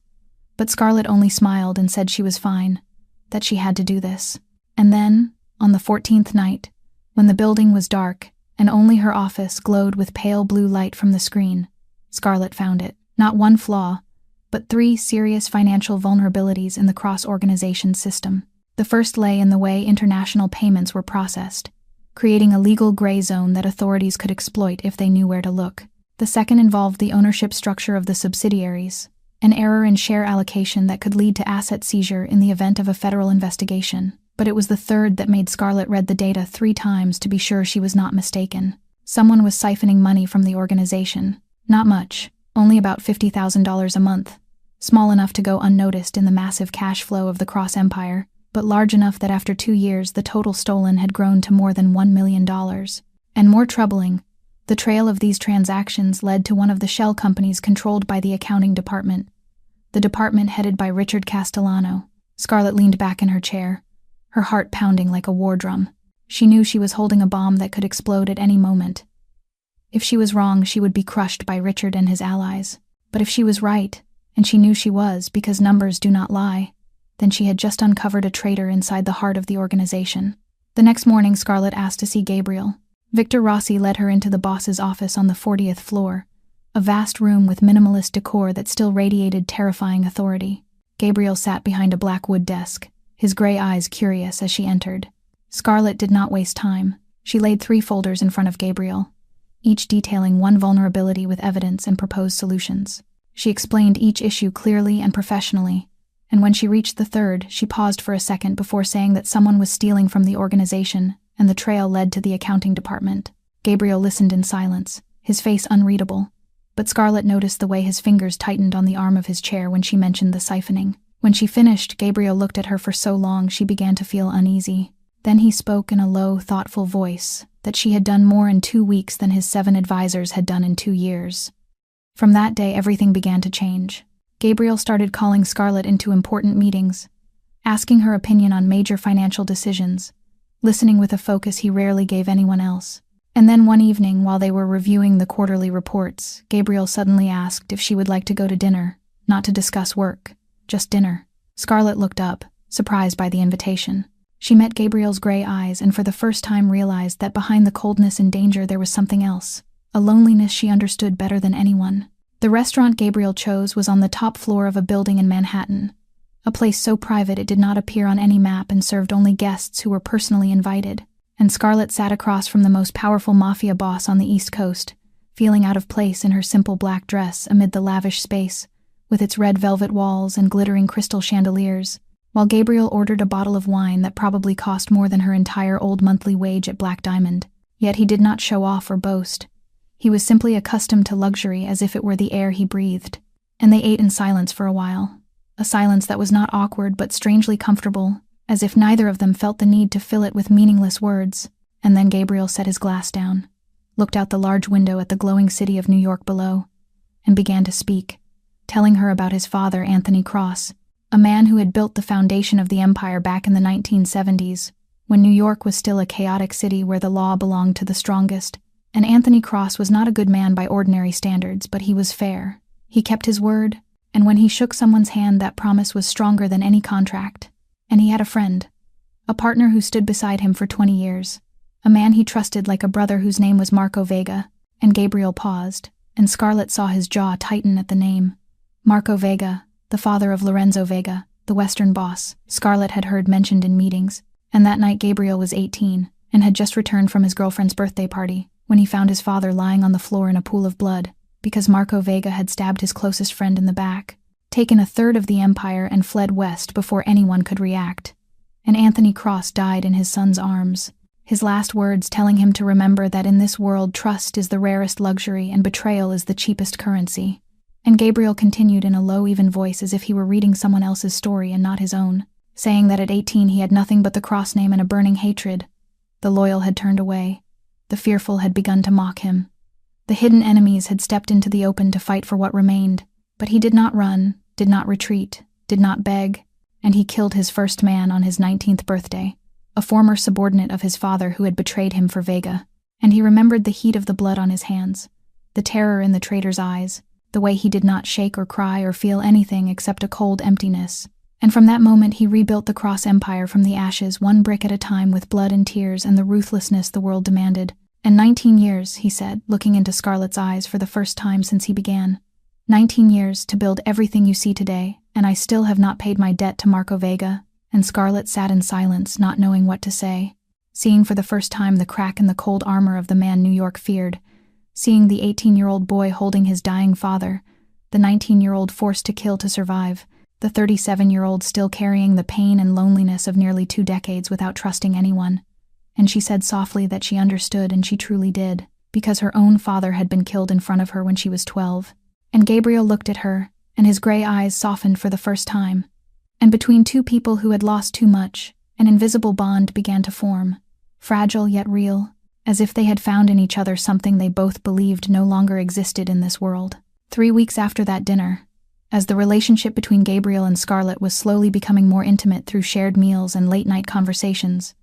But Scarlett only smiled and said she was fine, that she had to do this. And then, on the 14th night, when the building was dark and only her office glowed with pale blue light from the screen, Scarlett found it. Not one flaw, but 3 serious financial vulnerabilities in the cross-organization system. The first lay in the way international payments were processed, creating a legal gray zone that authorities could exploit if they knew where to look. The second involved the ownership structure of the subsidiaries, an error in share allocation that could lead to asset seizure in the event of a federal investigation. But it was the third that made Scarlett read the data 3 times to be sure she was not mistaken. Someone was siphoning money from the organization. Not much. Only about $50,000 a month, small enough to go unnoticed in the massive cash flow of the Cross Empire, but large enough that after 2 years the total stolen had grown to more than $1 million. And more troubling, the trail of these transactions led to one of the shell companies controlled by the accounting department, the department headed by Richard Castellano. Scarlett leaned back in her chair, her heart pounding like a war drum. She knew she was holding a bomb that could explode at any moment. If she was wrong, she would be crushed by Richard and his allies. But if she was right, and she knew she was because numbers do not lie, then she had just uncovered a traitor inside the heart of the organization. The next morning, Scarlett asked to see Gabriel. Victor Rossi led her into the boss's office on the 40th floor, a vast room with minimalist decor that still radiated terrifying authority. Gabriel sat behind a black wood desk, his gray eyes curious as she entered. Scarlett did not waste time. She laid 3 folders in front of Gabriel, each detailing one vulnerability with evidence and proposed solutions. She explained each issue clearly and professionally, and when she reached the third, she paused for a second before saying that someone was stealing from the organization, and the trail led to the accounting department. Gabriel listened in silence, his face unreadable, but Scarlett noticed the way his fingers tightened on the arm of his chair when she mentioned the siphoning. When she finished, Gabriel looked at her for so long she began to feel uneasy. Then he spoke in a low, thoughtful voice that she had done more in 2 weeks than his 7 advisors had done in 2 years. From that day, everything began to change. Gabriel started calling Scarlett into important meetings, asking her opinion on major financial decisions, listening with a focus he rarely gave anyone else. And then one evening, while they were reviewing the quarterly reports, Gabriel suddenly asked if she would like to go to dinner, not to discuss work, just dinner. Scarlett looked up, surprised by the invitation. She met Gabriel's gray eyes and for the first time realized that behind the coldness and danger there was something else, a loneliness she understood better than anyone. The restaurant Gabriel chose was on the top floor of a building in Manhattan, a place so private it did not appear on any map and served only guests who were personally invited. And Scarlett sat across from the most powerful mafia boss on the East Coast, feeling out of place in her simple black dress amid the lavish space, with its red velvet walls and glittering crystal chandeliers, while Gabriel ordered a bottle of wine that probably cost more than her entire old monthly wage at Black Diamond. Yet he did not show off or boast. He was simply accustomed to luxury as if it were the air he breathed. And they ate in silence for a while, a silence that was not awkward but strangely comfortable, as if neither of them felt the need to fill it with meaningless words. And then Gabriel set his glass down, looked out the large window at the glowing city of New York below, and began to speak, telling her about his father, Anthony Cross, a man who had built the foundation of the empire back in the 1970s, when New York was still a chaotic city where the law belonged to the strongest. And Anthony Cross was not a good man by ordinary standards, but he was fair. He kept his word, and when he shook someone's hand, that promise was stronger than any contract. And he had a friend, a partner who stood beside him for 20 years, a man he trusted like a brother whose name was Marco Vega. And Gabriel paused, and Scarlett saw his jaw tighten at the name. Marco Vega, the father of Lorenzo Vega, the Western boss, Scarlett had heard mentioned in meetings. And that night Gabriel was 18, and had just returned from his girlfriend's birthday party, when he found his father lying on the floor in a pool of blood, because Marco Vega had stabbed his closest friend in the back, taken 1/3 of the empire and fled west before anyone could react. And Anthony Cross died in his son's arms, his last words telling him to remember that in this world trust is the rarest luxury and betrayal is the cheapest currency. And Gabriel continued in a low, even voice as if he were reading someone else's story and not his own, saying that at 18 he had nothing but the Cross name and a burning hatred. The loyal had turned away. The fearful had begun to mock him. The hidden enemies had stepped into the open to fight for what remained, but he did not run, did not retreat, did not beg, and he killed his first man on his 19th birthday, a former subordinate of his father who had betrayed him for Vega. And he remembered the heat of the blood on his hands, the terror in the traitor's eyes, the way he did not shake or cry or feel anything except a cold emptiness. And from that moment he rebuilt the Cross Empire from the ashes, one brick at a time, with blood and tears and the ruthlessness the world demanded. And 19 years, he said, looking into Scarlett's eyes for the first time since he began. 19 years to build everything you see today, and I still have not paid my debt to Marco Vega. And Scarlett sat in silence, not knowing what to say, seeing for the first time the crack in the cold armor of the man New York feared, seeing the 18-year-old boy holding his dying father, the 19-year-old forced to kill to survive, the 37-year-old still carrying the pain and loneliness of nearly 2 decades without trusting anyone. And she said softly that she understood, and she truly did, because her own father had been killed in front of her when she was 12. And Gabriel looked at her, and his gray eyes softened for the first time. And between two people who had lost too much, an invisible bond began to form, fragile yet real, as if they had found in each other something they both believed no longer existed in this world. 3 weeks after that dinner, as the relationship between Gabriel and Scarlett was slowly becoming more intimate through shared meals and late-night conversations,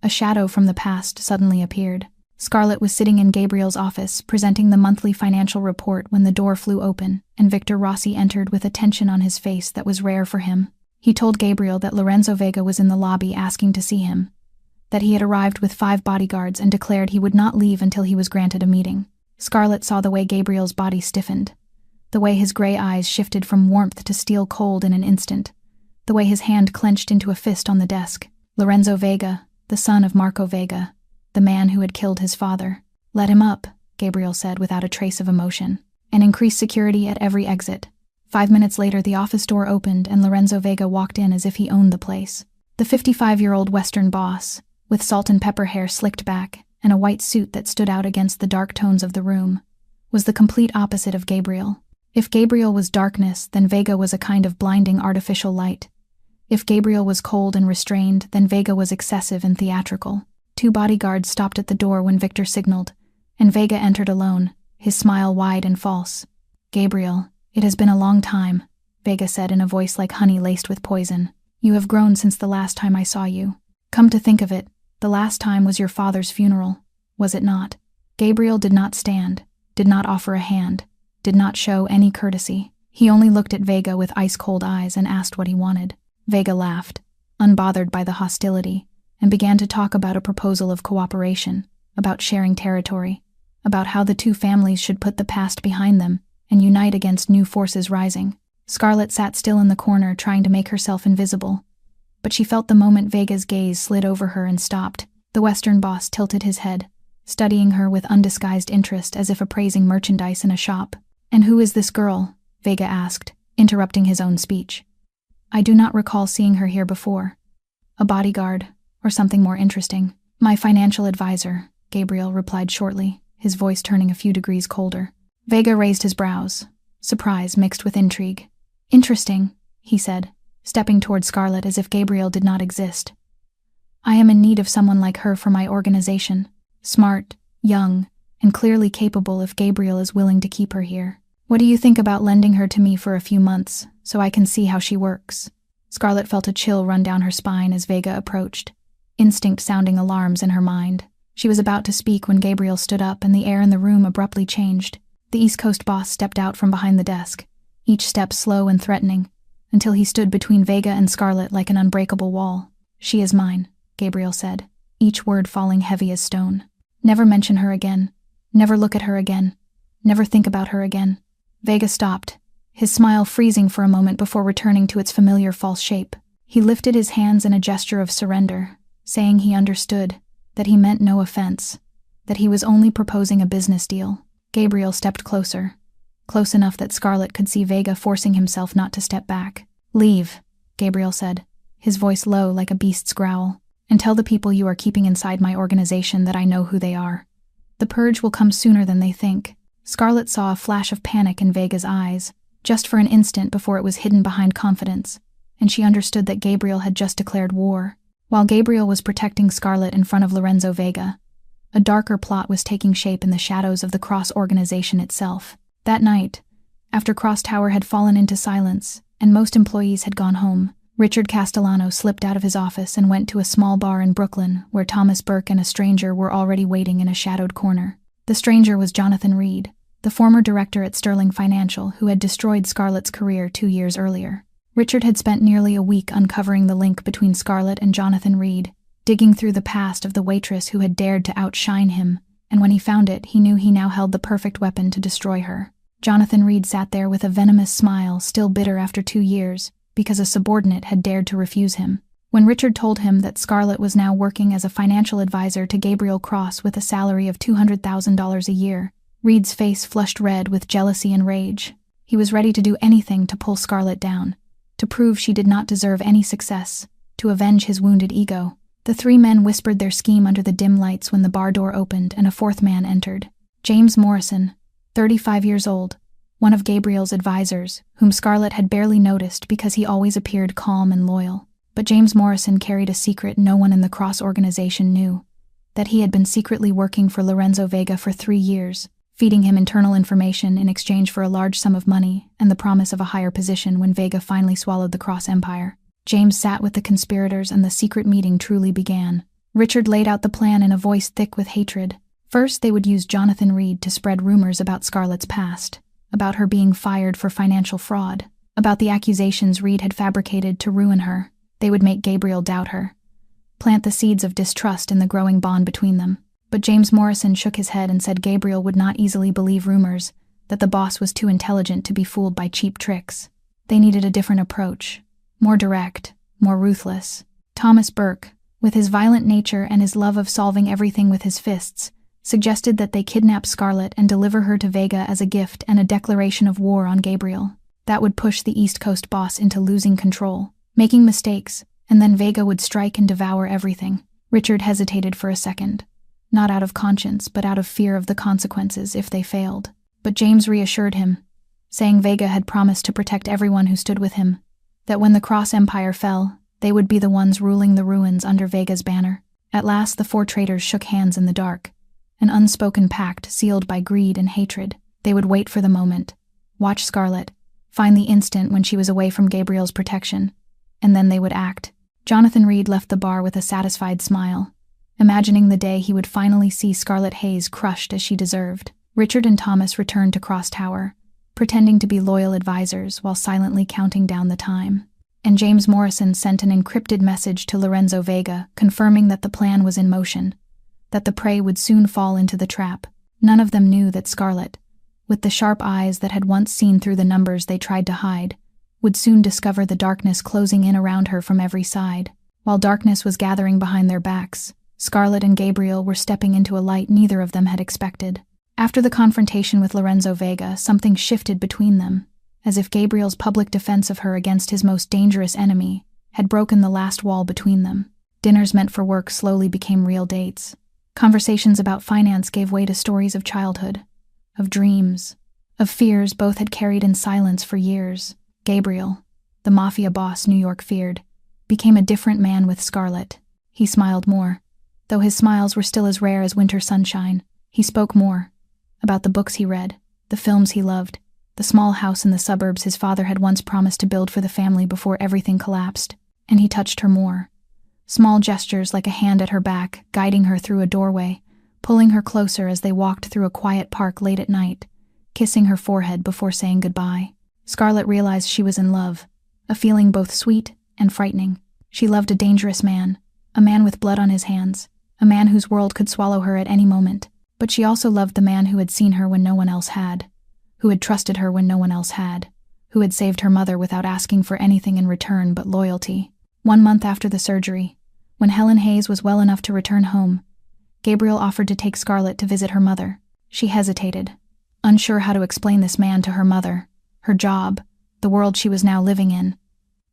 a shadow from the past suddenly appeared. Scarlett was sitting in Gabriel's office, presenting the monthly financial report, when the door flew open, and Victor Rossi entered with a tension on his face that was rare for him. He told Gabriel that Lorenzo Vega was in the lobby asking to see him, that he had arrived with 5 bodyguards and declared he would not leave until he was granted a meeting. Scarlett saw the way Gabriel's body stiffened, the way his gray eyes shifted from warmth to steel cold in an instant, the way his hand clenched into a fist on the desk. Lorenzo Vega, the son of Marco Vega, the man who had killed his father. "Let him up," Gabriel said without a trace of emotion, "and increase security at every exit. 5 minutes later, the office door opened and Lorenzo Vega walked in as if he owned the place. The 55-year-old Western boss, with salt and pepper hair slicked back and a white suit that stood out against the dark tones of the room, was the complete opposite of Gabriel. If Gabriel was darkness, then Vega was a kind of blinding artificial light. If Gabriel was cold and restrained, then Vega was excessive and theatrical. 2 bodyguards stopped at the door when Victor signaled, and Vega entered alone, his smile wide and false. "Gabriel, it has been a long time," Vega said in a voice like honey laced with poison. "You have grown since the last time I saw you. Come to think of it, the last time was your father's funeral, was it not?" Gabriel did not stand, did not offer a hand, did not show any courtesy. He only looked at Vega with ice-cold eyes and asked what he wanted. Vega laughed, unbothered by the hostility, and began to talk about a proposal of cooperation, about sharing territory, about how the 2 families should put the past behind them and unite against new forces rising. Scarlett sat still in the corner trying to make herself invisible, but she felt the moment Vega's gaze slid over her and stopped. The Western boss tilted his head, studying her with undisguised interest as if appraising merchandise in a shop. "And who is this girl?" Vega asked, interrupting his own speech. "I do not recall seeing her here before. A bodyguard, or something more interesting." "My financial advisor," Gabriel replied shortly, his voice turning a few degrees colder. Vega raised his brows, surprise mixed with intrigue. "Interesting," he said, stepping toward Scarlett as if Gabriel did not exist. "I am in need of someone like her for my organization. Smart, young, and clearly capable if Gabriel is willing to keep her here. What do you think about lending her to me for a few months, so I can see how she works?" Scarlett felt a chill run down her spine as Vega approached, instinct sounding alarms in her mind. She was about to speak when Gabriel stood up and the air in the room abruptly changed. The East Coast boss stepped out from behind the desk, each step slow and threatening, until he stood between Vega and Scarlett like an unbreakable wall. "She is mine," Gabriel said, each word falling heavy as stone. "Never mention her again. Never look at her again. Never think about her again." Vega stopped, his smile freezing for a moment before returning to its familiar false shape. He lifted his hands in a gesture of surrender, saying he understood, that he meant no offense, that he was only proposing a business deal. Gabriel stepped closer, close enough that Scarlett could see Vega forcing himself not to step back. "Leave," Gabriel said, his voice low like a beast's growl, "and tell the people you are keeping inside my organization that I know who they are. The purge will come sooner than they think." Scarlett saw a flash of panic in Vega's eyes, just for an instant before it was hidden behind confidence, and she understood that Gabriel had just declared war. While Gabriel was protecting Scarlett in front of Lorenzo Vega, a darker plot was taking shape in the shadows of the Cross organization itself. That night, after Cross Tower had fallen into silence and most employees had gone home, Richard Castellano slipped out of his office and went to a small bar in Brooklyn where Thomas Burke and a stranger were already waiting in a shadowed corner. The stranger was Jonathan Reed, the former director at Sterling Financial who had destroyed Scarlett's career 2 years earlier. Richard had spent nearly a week uncovering the link between Scarlett and Jonathan Reed, digging through the past of the waitress who had dared to outshine him, and when he found it, he knew he now held the perfect weapon to destroy her. Jonathan Reed sat there with a venomous smile, still bitter after 2 years, because a subordinate had dared to refuse him. When Richard told him that Scarlett was now working as a financial advisor to Gabriel Cross with a salary of $200,000 a year, Reed's face flushed red with jealousy and rage. He was ready to do anything to pull Scarlett down, to prove she did not deserve any success, to avenge his wounded ego. The 3 men whispered their scheme under the dim lights when the bar door opened and a 4th man entered. James Morrison, 35 years old, one of Gabriel's advisors, whom Scarlett had barely noticed because he always appeared calm and loyal. But James Morrison carried a secret no one in the Cross organization knew, that he had been secretly working for Lorenzo Vega for 3 years, feeding him internal information in exchange for a large sum of money and the promise of a higher position when Vega finally swallowed the Cross Empire. James sat with the conspirators and the secret meeting truly began. Richard laid out the plan in a voice thick with hatred. First, they would use Jonathan Reed to spread rumors about Scarlett's past, about her being fired for financial fraud, about the accusations Reed had fabricated to ruin her. They would make Gabriel doubt her, plant the seeds of distrust in the growing bond between them. But James Morrison shook his head and said Gabriel would not easily believe rumors, that the boss was too intelligent to be fooled by cheap tricks. They needed a different approach, more direct, more ruthless. Thomas Burke, with his violent nature and his love of solving everything with his fists, suggested that they kidnap Scarlett and deliver her to Vega as a gift and a declaration of war on Gabriel. That would push the East Coast boss into losing control, making mistakes, and then Vega would strike and devour everything. Richard hesitated for a second, not out of conscience, but out of fear of the consequences if they failed. But James reassured him, saying Vega had promised to protect everyone who stood with him, that when the Cross Empire fell, they would be the ones ruling the ruins under Vega's banner. At last the four traitors shook hands in the dark, an unspoken pact sealed by greed and hatred. They would wait for the moment, watch Scarlett, find the instant when she was away from Gabriel's protection, and then they would act. Jonathan Reed left the bar with a satisfied smile, imagining the day he would finally see Scarlett Hayes crushed as she deserved. Richard and Thomas returned to Cross Tower, pretending to be loyal advisors while silently counting down the time. And James Morrison sent an encrypted message to Lorenzo Vega, confirming that the plan was in motion, that the prey would soon fall into the trap. None of them knew that Scarlett, with the sharp eyes that had once seen through the numbers they tried to hide, would soon discover the darkness closing in around her from every side. While darkness was gathering behind their backs, Scarlett and Gabriel were stepping into a light neither of them had expected. After the confrontation with Lorenzo Vega, something shifted between them, as if Gabriel's public defense of her against his most dangerous enemy had broken the last wall between them. Dinners meant for work slowly became real dates. Conversations about finance gave way to stories of childhood, of dreams, of fears both had carried in silence for years. Gabriel, the Mafia boss New York feared, became a different man with Scarlett. He smiled more, though his smiles were still as rare as winter sunshine. He spoke more, about the books he read, the films he loved, the small house in the suburbs his father had once promised to build for the family before everything collapsed. And he touched her more. Small gestures like a hand at her back, guiding her through a doorway, pulling her closer as they walked through a quiet park late at night, kissing her forehead before saying goodbye. Scarlett realized she was in love, a feeling both sweet and frightening. She loved a dangerous man, a man with blood on his hands, a man whose world could swallow her at any moment. But she also loved the man who had seen her when no one else had, who had trusted her when no one else had, who had saved her mother without asking for anything in return but loyalty. 1 month after the surgery, when Helen Hayes was well enough to return home, Gabriel offered to take Scarlett to visit her mother. She hesitated, unsure how to explain this man to her mother, her job, the world she was now living in.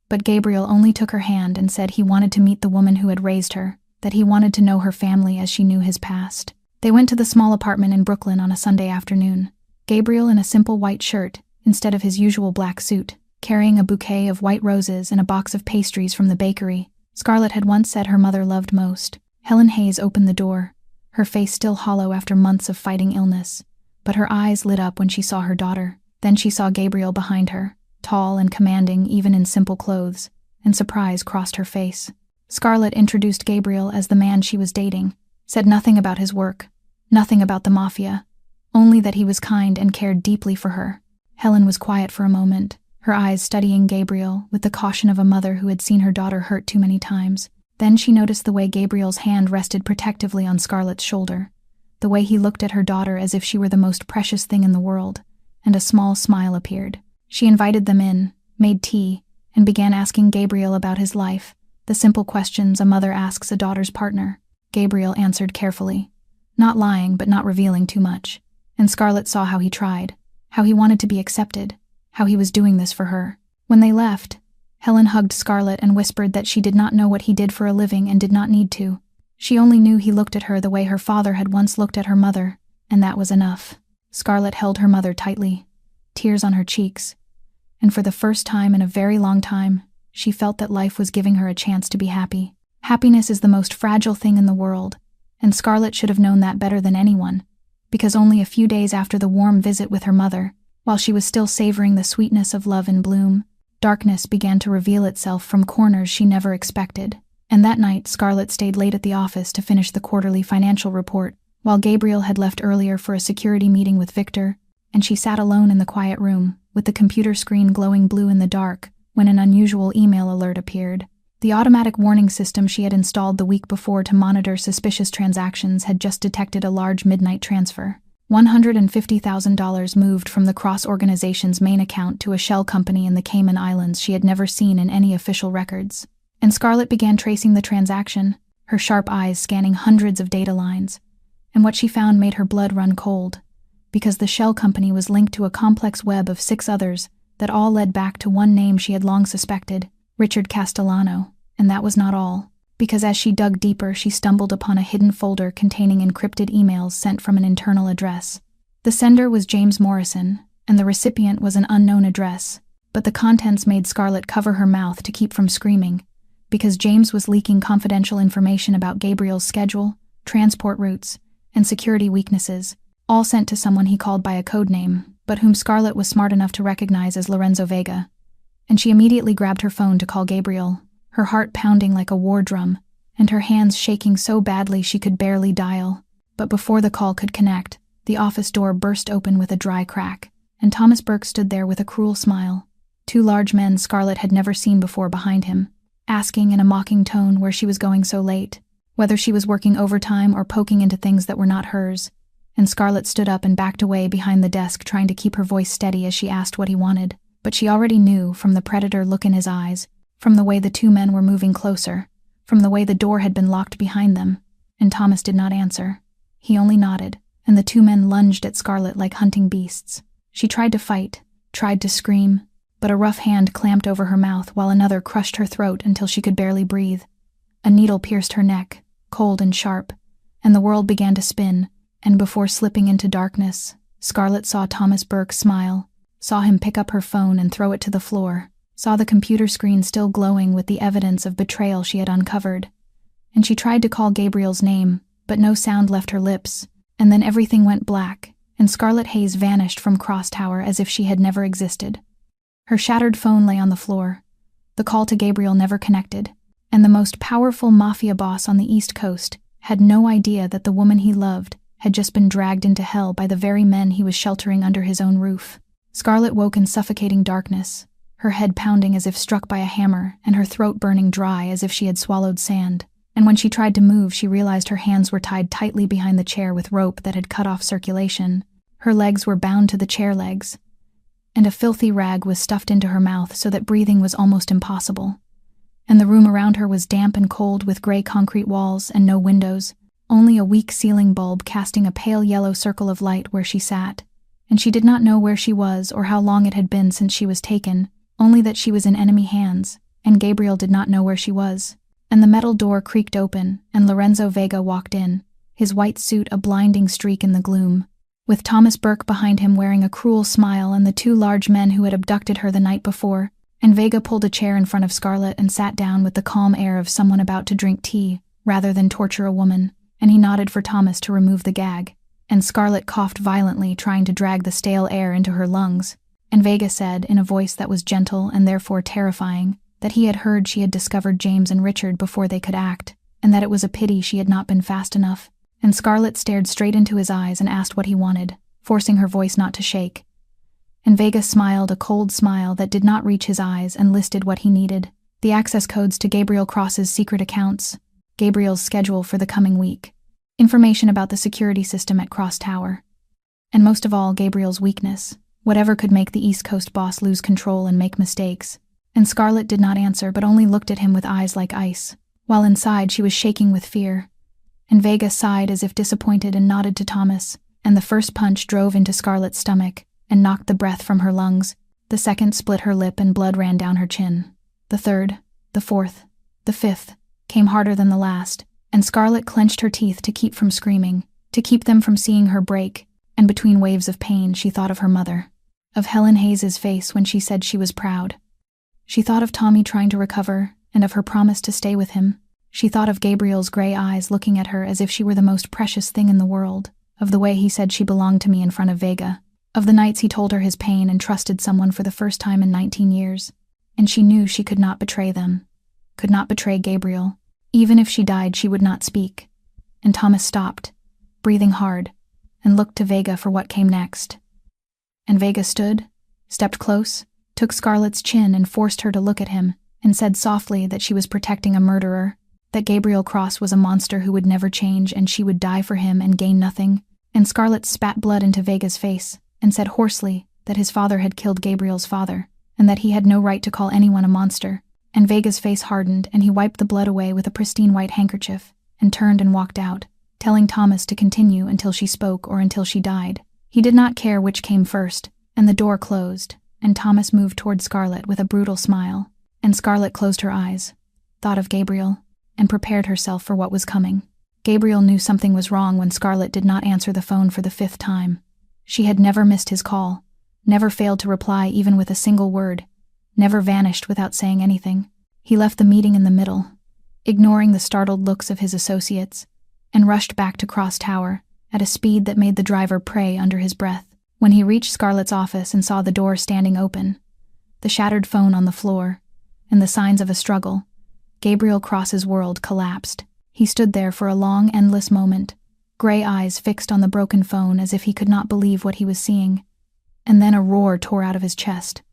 But Gabriel only took her hand and said he wanted to meet the woman who had raised her, that he wanted to know her family as she knew his past. They went to the small apartment in Brooklyn on a Sunday afternoon, Gabriel in a simple white shirt instead of his usual black suit, carrying a bouquet of white roses and a box of pastries from the bakery Scarlett had once said her mother loved most. Helen Hayes opened the door, her face still hollow after months of fighting illness, but her eyes lit up when she saw her daughter. Then she saw Gabriel behind her, tall and commanding even in simple clothes, and surprise crossed her face. Scarlett introduced Gabriel as the man she was dating, said nothing about his work, nothing about the Mafia, only that he was kind and cared deeply for her. Helen was quiet for a moment, her eyes studying Gabriel with the caution of a mother who had seen her daughter hurt too many times. Then she noticed the way Gabriel's hand rested protectively on Scarlett's shoulder, the way he looked at her daughter as if she were the most precious thing in the world, and a small smile appeared. She invited them in, made tea, and began asking Gabriel about his life, the simple questions a mother asks a daughter's partner. Gabriel answered carefully, not lying but not revealing too much, and Scarlett saw how he tried, how he wanted to be accepted, how he was doing this for her. When they left, Helen hugged Scarlett and whispered that she did not know what he did for a living and did not need to. She only knew he looked at her the way her father had once looked at her mother, and that was enough. Scarlett held her mother tightly, tears on her cheeks, and for the first time in a very long time, she felt that life was giving her a chance to be happy. Happiness is the most fragile thing in the world, and Scarlett should have known that better than anyone, because only a few days after the warm visit with her mother, while she was still savoring the sweetness of love in bloom, darkness began to reveal itself from corners she never expected. And that night, Scarlett stayed late at the office to finish the quarterly financial report, while Gabriel had left earlier for a security meeting with Victor, and she sat alone in the quiet room, with the computer screen glowing blue in the dark, when an unusual email alert appeared. The automatic warning system she had installed the week before to monitor suspicious transactions had just detected a large midnight transfer. $150,000 moved from the Cross organization's main account to a shell company in the Cayman Islands she had never seen in any official records. And Scarlett began tracing the transaction, her sharp eyes scanning hundreds of data lines. And what she found made her blood run cold, because the shell company was linked to a complex web of 6 others that all led back to one name she had long suspected, Richard Castellano. And that was not all, because as she dug deeper, she stumbled upon a hidden folder containing encrypted emails sent from an internal address. The sender was James Morrison, and the recipient was an unknown address, but the contents made Scarlett cover her mouth to keep from screaming, because James was leaking confidential information about Gabriel's schedule, transport routes, and security weaknesses, all sent to someone he called by a code name, but whom Scarlett was smart enough to recognize as Lorenzo Vega. And she immediately grabbed her phone to call Gabriel, her heart pounding like a war drum, and her hands shaking so badly she could barely dial. But before the call could connect, the office door burst open with a dry crack, and Thomas Burke stood there with a cruel smile. Two large men Scarlett had never seen before behind him, asking in a mocking tone where she was going so late, whether she was working overtime or poking into things that were not hers. And Scarlett stood up and backed away behind the desk, trying to keep her voice steady as she asked what he wanted. But she already knew, from the predator look in his eyes, from the way the two men were moving closer, from the way the door had been locked behind them. And Thomas did not answer. He only nodded, and the two men lunged at Scarlett like hunting beasts. She tried to fight, tried to scream, but a rough hand clamped over her mouth while another crushed her throat until she could barely breathe. A needle pierced her neck, cold and sharp, and the world began to spin. And before slipping into darkness, Scarlett saw Thomas Burke smile, saw him pick up her phone and throw it to the floor, saw the computer screen still glowing with the evidence of betrayal she had uncovered. And she tried to call Gabriel's name, but no sound left her lips, and then everything went black, and Scarlett Hayes vanished from Cross Tower as if she had never existed. Her shattered phone lay on the floor. The call to Gabriel never connected, and the most powerful mafia boss on the East Coast had no idea that the woman he loved had just been dragged into hell by the very men he was sheltering under his own roof. Scarlett woke in suffocating darkness, her head pounding as if struck by a hammer, and her throat burning dry as if she had swallowed sand. And when she tried to move, she realized her hands were tied tightly behind the chair with rope that had cut off circulation. Her legs were bound to the chair legs, and a filthy rag was stuffed into her mouth so that breathing was almost impossible. And the room around her was damp and cold with gray concrete walls and no windows, only a weak ceiling bulb casting a pale yellow circle of light where she sat. And she did not know where she was or how long it had been since she was taken, only that she was in enemy hands, and Gabriel did not know where she was. And the metal door creaked open, and Lorenzo Vega walked in, his white suit a blinding streak in the gloom, with Thomas Burke behind him wearing a cruel smile and the two large men who had abducted her the night before. And Vega pulled a chair in front of Scarlett and sat down with the calm air of someone about to drink tea, rather than torture a woman. And he nodded for Thomas to remove the gag, and Scarlett coughed violently, trying to drag the stale air into her lungs. And Vega said, in a voice that was gentle and therefore terrifying, that he had heard she had discovered James and Richard before they could act, and that it was a pity she had not been fast enough. And Scarlett stared straight into his eyes and asked what he wanted, forcing her voice not to shake. And Vega smiled a cold smile that did not reach his eyes and listed what he needed: the access codes to Gabriel Cross's secret accounts, Gabriel's schedule for the coming week, information about the security system at Cross Tower, and most of all, Gabriel's weakness, whatever could make the East Coast boss lose control and make mistakes. And Scarlett did not answer, but only looked at him with eyes like ice, while inside she was shaking with fear. And Vega sighed as if disappointed and nodded to Thomas, and the first punch drove into Scarlett's stomach and knocked the breath from her lungs. The second split her lip and blood ran down her chin. The third, the fourth, the fifth came harder than the last, and Scarlett clenched her teeth to keep from screaming, to keep them from seeing her break. And between waves of pain she thought of her mother, of Helen Hayes's face when she said she was proud. She thought of Tommy trying to recover, and of her promise to stay with him. She thought of Gabriel's gray eyes looking at her as if she were the most precious thing in the world, of the way he said she belonged to me in front of Vega, of the nights he told her his pain and trusted someone for the first time in 19 years. And she knew she could not betray them, could not betray Gabriel. Even if she died, she would not speak. And Thomas stopped, breathing hard, and looked to Vega for what came next. And Vega stood, stepped close, took Scarlett's chin and forced her to look at him, and said softly that she was protecting a murderer, that Gabriel Cross was a monster who would never change and she would die for him and gain nothing. And Scarlett spat blood into Vega's face and said hoarsely that his father had killed Gabriel's father, and that he had no right to call anyone a monster. And Vega's face hardened, and he wiped the blood away with a pristine white handkerchief, and turned and walked out, telling Thomas to continue until she spoke or until she died. He did not care which came first, and the door closed, and Thomas moved toward Scarlett with a brutal smile, and Scarlett closed her eyes, thought of Gabriel, and prepared herself for what was coming. Gabriel knew something was wrong when Scarlett did not answer the phone for the 5th time. She had never missed his call, never failed to reply even with a single word, never vanished without saying anything. He left the meeting in the middle, ignoring the startled looks of his associates, and rushed back to Cross Tower at a speed that made the driver pray under his breath. When he reached Scarlett's office and saw the door standing open, the shattered phone on the floor, and the signs of a struggle, Gabriel Cross's world collapsed. He stood there for a long, endless moment, gray eyes fixed on the broken phone as if he could not believe what he was seeing. And then a roar tore out of his chest,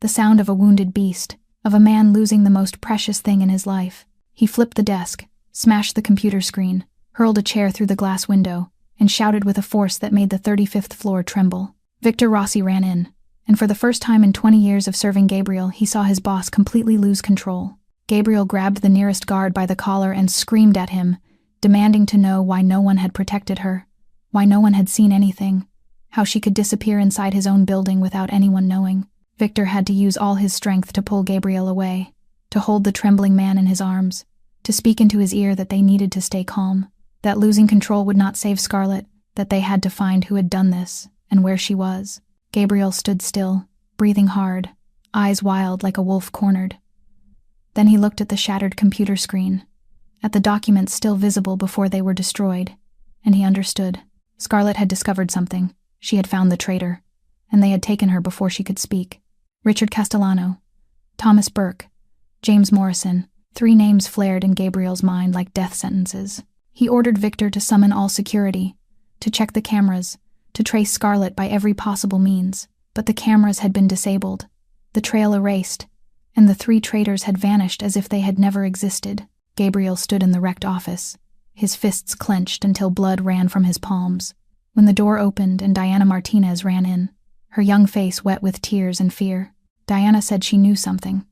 the sound of a wounded beast, of a man losing the most precious thing in his life. He flipped the desk, smashed the computer screen, hurled a chair through the glass window, and shouted with a force that made the 35th floor tremble. Victor Rossi ran in, and for the first time in 20 years of serving Gabriel, he saw his boss completely lose control. Gabriel grabbed the nearest guard by the collar and screamed at him, demanding to know why no one had protected her, why no one had seen anything, how she could disappear inside his own building without anyone knowing. Victor had to use all his strength to pull Gabriel away, to hold the trembling man in his arms, to speak into his ear that they needed to stay calm, that losing control would not save Scarlett, that they had to find who had done this and where she was. Gabriel stood still, breathing hard, eyes wild like a wolf cornered. Then he looked at the shattered computer screen, at the documents still visible before they were destroyed, and he understood. Scarlett had discovered something. She had found the traitor, and they had taken her before she could speak. Richard Castellano, Thomas Burke, James Morrison, 3 names flared in Gabriel's mind like death sentences. He ordered Victor to summon all security, to check the cameras, to trace Scarlett by every possible means. But the cameras had been disabled, the trail erased, and the 3 traitors had vanished as if they had never existed. Gabriel stood in the wrecked office, his fists clenched until blood ran from his palms, when the door opened and Diana Martinez ran in, her young face wet with tears and fear. Diana said she knew something,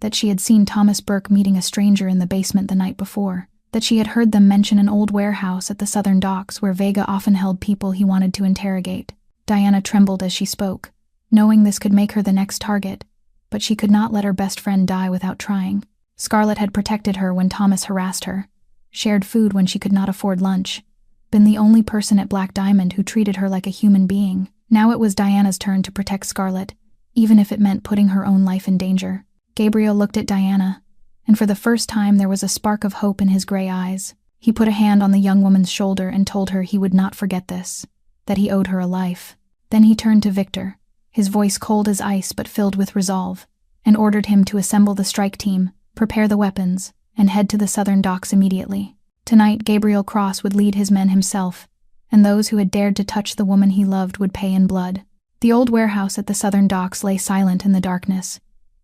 that she had seen Thomas Burke meeting a stranger in the basement the night before, that she had heard them mention an old warehouse at the southern docks where Vega often held people he wanted to interrogate. Diana trembled as she spoke, knowing this could make her the next target, but she could not let her best friend die without trying. Scarlett had protected her when Thomas harassed her, shared food when she could not afford lunch, been the only person at Black Diamond who treated her like a human being. Now it was Diana's turn to protect Scarlett, even if it meant putting her own life in danger. Gabriel looked at Diana, and for the first time there was a spark of hope in his gray eyes. He put a hand on the young woman's shoulder and told her he would not forget this, that he owed her a life. Then he turned to Victor, his voice cold as ice but filled with resolve, and ordered him to assemble the strike team, prepare the weapons, and head to the southern docks immediately. Tonight Gabriel Cross would lead his men himself, and those who had dared to touch the woman he loved would pay in blood. The old warehouse at the southern docks lay silent in the darkness,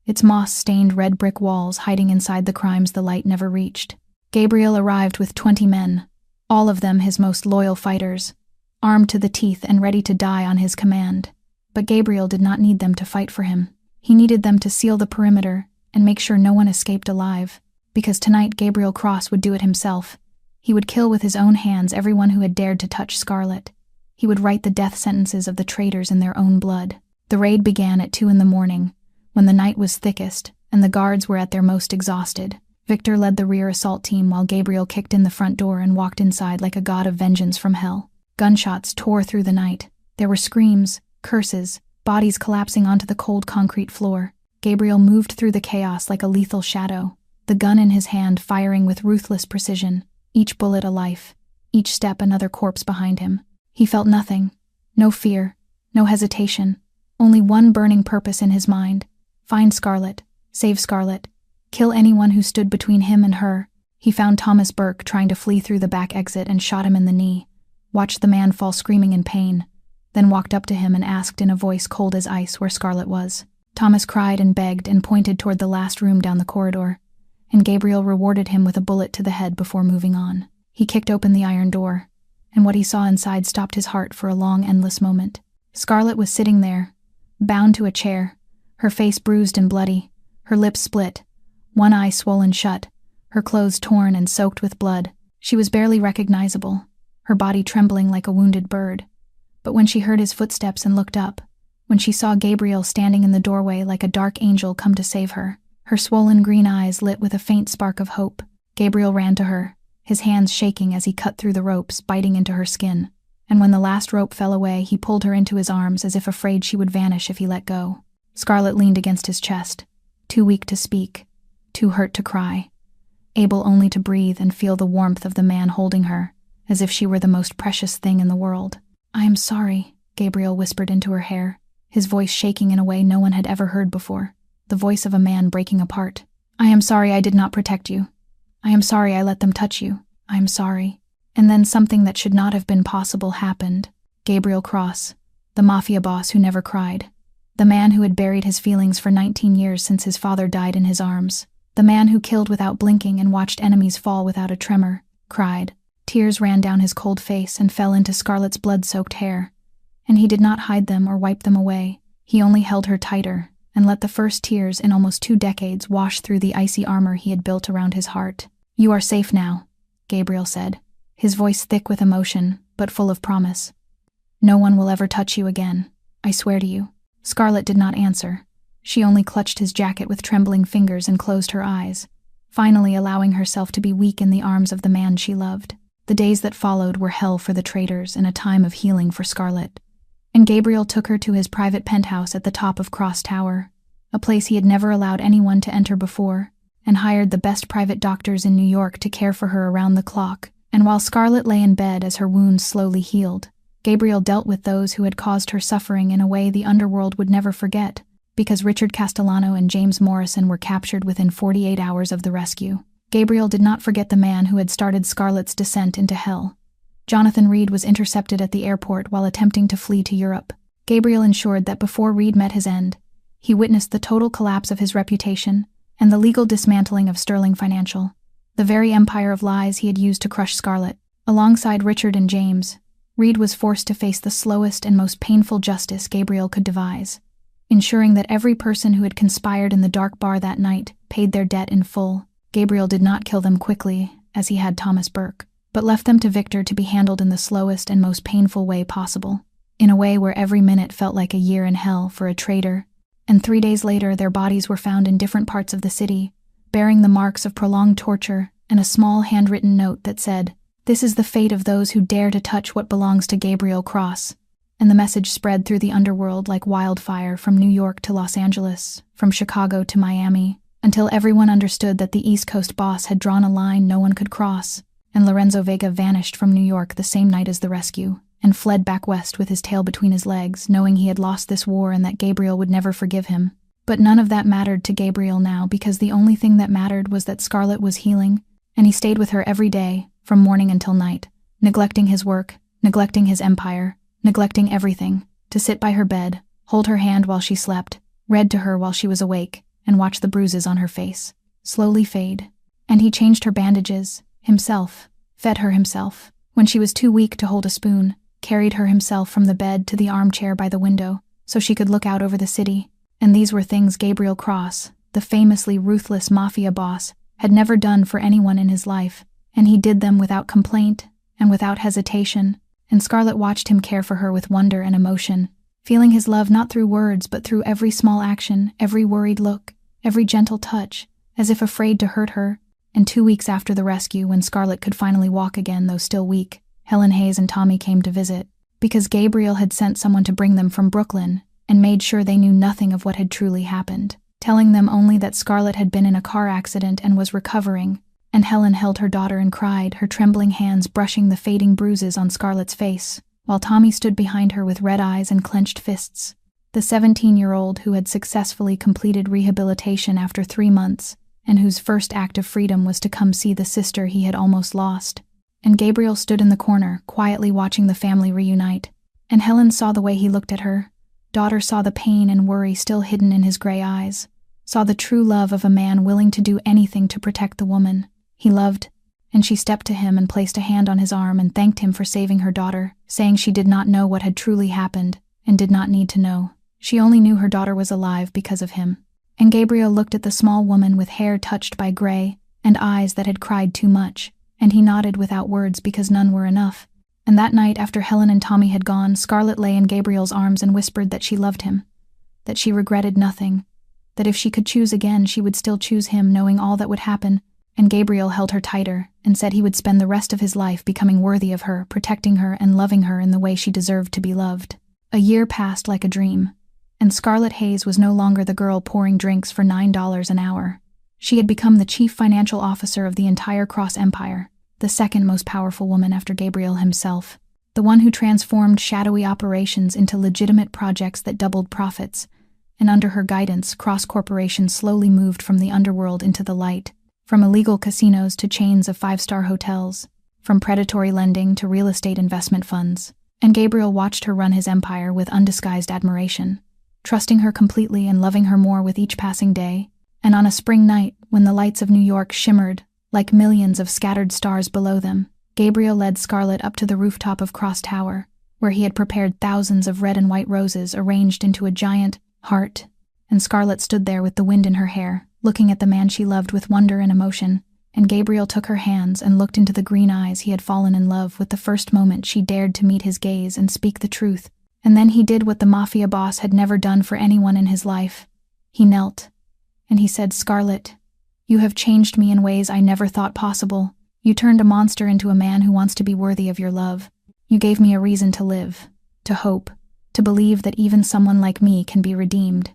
its moss-stained red brick walls hiding inside the crimes the light never reached. Gabriel arrived with 20 men, all of them his most loyal fighters, armed to the teeth and ready to die on his command. But Gabriel did not need them to fight for him. He needed them to seal the perimeter and make sure no one escaped alive, because tonight Gabriel Cross would do it himself. He would kill with his own hands everyone who had dared to touch Scarlett. He would write the death sentences of the traitors in their own blood. The raid began at 2 a.m, when the night was thickest and the guards were at their most exhausted. Victor led the rear assault team while Gabriel kicked in the front door and walked inside like a god of vengeance from hell. Gunshots tore through the night. There were screams, curses, bodies collapsing onto the cold concrete floor. Gabriel moved through the chaos like a lethal shadow, the gun in his hand firing with ruthless precision, each bullet a life, each step another corpse behind him. He felt nothing, no fear, no hesitation, only one burning purpose in his mind: find Scarlett, save Scarlett, kill anyone who stood between him and her. He found Thomas Burke trying to flee through the back exit and shot him in the knee, watched the man fall screaming in pain, then walked up to him and asked in a voice cold as ice where Scarlett was. Thomas cried and begged and pointed toward the last room down the corridor, and Gabriel rewarded him with a bullet to the head before moving on. He kicked open the iron door, and what he saw inside stopped his heart for a long, endless moment. Scarlett was sitting there, bound to a chair, her face bruised and bloody, her lips split, one eye swollen shut, her clothes torn and soaked with blood. She was barely recognizable, her body trembling like a wounded bird. But when she heard his footsteps and looked up, when she saw Gabriel standing in the doorway like a dark angel come to save her, her swollen green eyes lit with a faint spark of hope. Gabriel ran to her, his hands shaking as he cut through the ropes, biting into her skin. And when the last rope fell away, he pulled her into his arms as if afraid she would vanish if he let go. Scarlett leaned against his chest, too weak to speak, too hurt to cry, able only to breathe and feel the warmth of the man holding her, as if she were the most precious thing in the world. "I am sorry," Gabriel whispered into her hair, his voice shaking in a way no one had ever heard before, the voice of a man breaking apart. "I am sorry I did not protect you. I am sorry I let them touch you. I am sorry." And then something that should not have been possible happened. Gabriel Cross, the Mafia boss who never cried, the man who had buried his feelings for 19 years since his father died in his arms, the man who killed without blinking and watched enemies fall without a tremor, cried. Tears ran down his cold face and fell into Scarlett's blood-soaked hair. And he did not hide them or wipe them away. He only held her tighter and let the first tears in almost 2 decades wash through the icy armor he had built around his heart. "You are safe now," Gabriel said, his voice thick with emotion, but full of promise. "No one will ever touch you again. I swear to you." Scarlett did not answer. She only clutched his jacket with trembling fingers and closed her eyes, finally allowing herself to be weak in the arms of the man she loved. The days that followed were hell for the traitors and a time of healing for Scarlett. And Gabriel took her to his private penthouse at the top of Cross Tower, a place he had never allowed anyone to enter before, and hired the best private doctors in New York to care for her around the clock. And while Scarlett lay in bed as her wounds slowly healed, Gabriel dealt with those who had caused her suffering in a way the underworld would never forget, because Richard Castellano and James Morrison were captured within 48 hours of the rescue. Gabriel did not forget the man who had started Scarlett's descent into hell. Jonathan Reed was intercepted at the airport while attempting to flee to Europe. Gabriel ensured that before Reed met his end, he witnessed the total collapse of his reputation and the legal dismantling of Sterling Financial, the very empire of lies he had used to crush Scarlett. Alongside Richard and James, Reed was forced to face the slowest and most painful justice Gabriel could devise, ensuring that every person who had conspired in the dark bar that night paid their debt in full. Gabriel did not kill them quickly, as he had Thomas Burke, but left them to Victor to be handled in the slowest and most painful way possible, in a way where every minute felt like a year in hell for a traitor. And 3 days later, their bodies were found in different parts of the city, bearing the marks of prolonged torture and a small handwritten note that said, "This is the fate of those who dare to touch what belongs to Gabriel Cross." And the message spread through the underworld like wildfire from New York to Los Angeles, from Chicago to Miami, until everyone understood that the East Coast boss had drawn a line no one could cross, and Lorenzo Vega vanished from New York the same night as the rescue, and fled back west with his tail between his legs, knowing he had lost this war and that Gabriel would never forgive him. But none of that mattered to Gabriel now, because the only thing that mattered was that Scarlett was healing, and he stayed with her every day, from morning until night, neglecting his work, neglecting his empire, neglecting everything, to sit by her bed, hold her hand while she slept, read to her while she was awake, and watch the bruises on her face slowly fade. And he changed her bandages, himself, fed her himself. When she was too weak to hold a spoon, carried her himself from the bed to the armchair by the window, so she could look out over the city. And these were things Gabriel Cross, the famously ruthless Mafia boss, had never done for anyone in his life, and he did them without complaint and without hesitation. And Scarlett watched him care for her with wonder and emotion, feeling his love not through words but through every small action, every worried look, every gentle touch, as if afraid to hurt her. And 2 weeks after the rescue, when Scarlett could finally walk again, though still weak, Helen Hayes and Tommy came to visit, because Gabriel had sent someone to bring them from Brooklyn and made sure they knew nothing of what had truly happened, telling them only that Scarlett had been in a car accident and was recovering. And Helen held her daughter and cried, her trembling hands brushing the fading bruises on Scarlett's face, while Tommy stood behind her with red eyes and clenched fists. The 17-year-old who had successfully completed rehabilitation after 3 months, and whose first act of freedom was to come see the sister he had almost lost. And Gabriel stood in the corner, quietly watching the family reunite. And Helen saw the way he looked at her. Daughter saw the pain and worry still hidden in his gray eyes, saw the true love of a man willing to do anything to protect the woman he loved. And she stepped to him and placed a hand on his arm and thanked him for saving her daughter, saying she did not know what had truly happened and did not need to know. She only knew her daughter was alive because of him. And Gabriel looked at the small woman with hair touched by gray and eyes that had cried too much, and he nodded without words because none were enough. And that night, after Helen and Tommy had gone, Scarlett lay in Gabriel's arms and whispered that she loved him, that she regretted nothing, that if she could choose again, she would still choose him, knowing all that would happen. And Gabriel held her tighter and said he would spend the rest of his life becoming worthy of her, protecting her and loving her in the way she deserved to be loved. A year passed like a dream, and Scarlett Hayes was no longer the girl pouring drinks for $9 an hour. She had become the chief financial officer of the entire Cross Empire, the second most powerful woman after Gabriel himself, the one who transformed shadowy operations into legitimate projects that doubled profits. And under her guidance, Cross Corporation slowly moved from the underworld into the light, from illegal casinos to chains of five-star hotels, from predatory lending to real estate investment funds. And Gabriel watched her run his empire with undisguised admiration, trusting her completely and loving her more with each passing day. And on a spring night, when the lights of New York shimmered like millions of scattered stars below them, Gabriel led Scarlett up to the rooftop of Cross Tower, where he had prepared thousands of red and white roses arranged into a giant heart. And Scarlett stood there with the wind in her hair, looking at the man she loved with wonder and emotion. And Gabriel took her hands and looked into the green eyes he had fallen in love with the first moment she dared to meet his gaze and speak the truth. And then he did what the Mafia boss had never done for anyone in his life. He knelt, and he said, "Scarlett, you have changed me in ways I never thought possible. You turned a monster into a man who wants to be worthy of your love. You gave me a reason to live, to hope, to believe that even someone like me can be redeemed."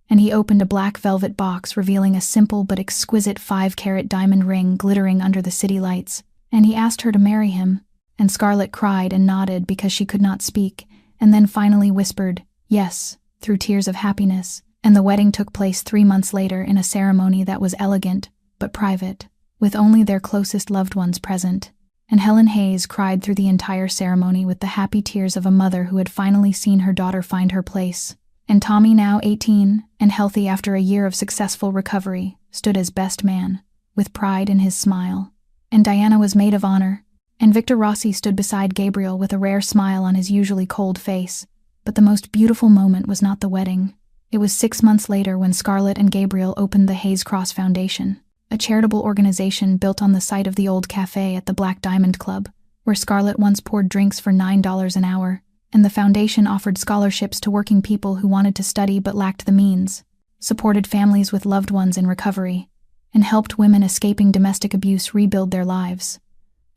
And he opened a black velvet box revealing a simple but exquisite 5-carat diamond ring glittering under the city lights. And he asked her to marry him. And Scarlett cried and nodded because she could not speak, and then finally whispered, "Yes," through tears of happiness. And the wedding took place 3 months later in a ceremony that was elegant but private, with only their closest loved ones present. And Helen Hayes cried through the entire ceremony with the happy tears of a mother who had finally seen her daughter find her place. And Tommy, now 18 and healthy after a year of successful recovery, stood as best man, with pride in his smile. And Diana was maid of honor, and Victor Rossi stood beside Gabriel with a rare smile on his usually cold face. But the most beautiful moment was not the wedding. It was 6 months later when Scarlett and Gabriel opened the Hayes Cross Foundation, a charitable organization built on the site of the old cafe at the Black Diamond Club, where Scarlett once poured drinks for $9 an hour. And the foundation offered scholarships to working people who wanted to study but lacked the means, supported families with loved ones in recovery, and helped women escaping domestic abuse rebuild their lives.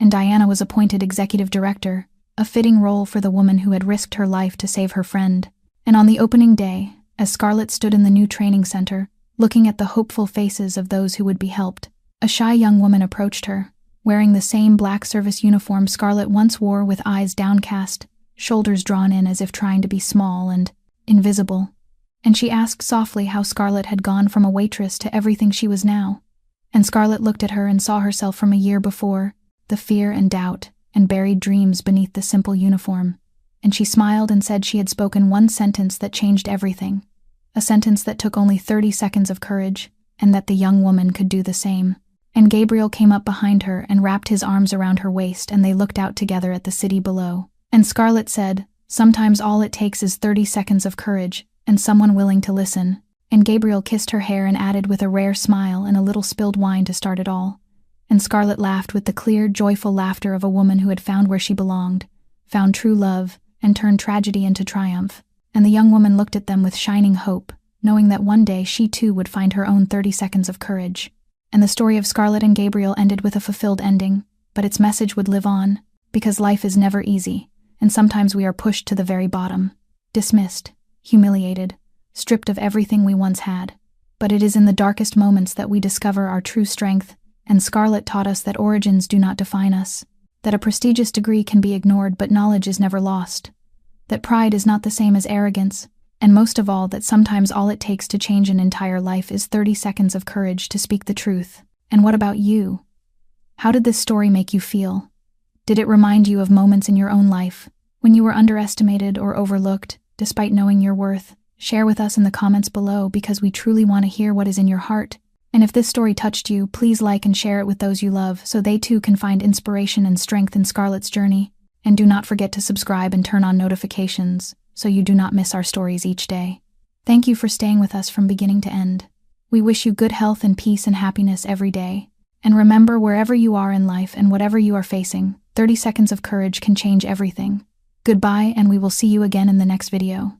And Diana was appointed executive director, a fitting role for the woman who had risked her life to save her friend. And on the opening day, as Scarlett stood in the new training center, looking at the hopeful faces of those who would be helped, a shy young woman approached her, wearing the same black service uniform Scarlett once wore, with eyes downcast, shoulders drawn in as if trying to be small and invisible. And she asked softly how Scarlett had gone from a waitress to everything she was now. And Scarlett looked at her and saw herself from a year before, the fear and doubt and buried dreams beneath the simple uniform. And she smiled and said she had spoken one sentence that changed everything, a sentence that took only 30 seconds of courage, and that the young woman could do the same. And Gabriel came up behind her and wrapped his arms around her waist, and they looked out together at the city below. And Scarlett said, "Sometimes all it takes is 30 seconds of courage and someone willing to listen." And Gabriel kissed her hair and added with a rare smile and a little spilled wine to start it all. And Scarlett laughed with the clear, joyful laughter of a woman who had found where she belonged, found true love, and turned tragedy into triumph. And the young woman looked at them with shining hope, knowing that one day she too would find her own 30 seconds of courage. And the story of Scarlett and Gabriel ended with a fulfilled ending, but its message would live on, because life is never easy. And sometimes we are pushed to the very bottom, dismissed, humiliated, stripped of everything we once had. But it is in the darkest moments that we discover our true strength, and Scarlett taught us that origins do not define us, that a prestigious degree can be ignored but knowledge is never lost, that pride is not the same as arrogance, and most of all that sometimes all it takes to change an entire life is 30 seconds of courage to speak the truth. And what about you? How did this story make you feel? Did it remind you of moments in your own life when you were underestimated or overlooked, despite knowing your worth? Share with us in the comments below, because we truly want to hear what is in your heart. And if this story touched you, please like and share it with those you love so they too can find inspiration and strength in Scarlett's journey. And do not forget to subscribe and turn on notifications so you do not miss our stories each day. Thank you for staying with us from beginning to end. We wish you good health and peace and happiness every day. And remember, wherever you are in life and whatever you are facing, 30 seconds of courage can change everything. Goodbye, and we will see you again in the next video.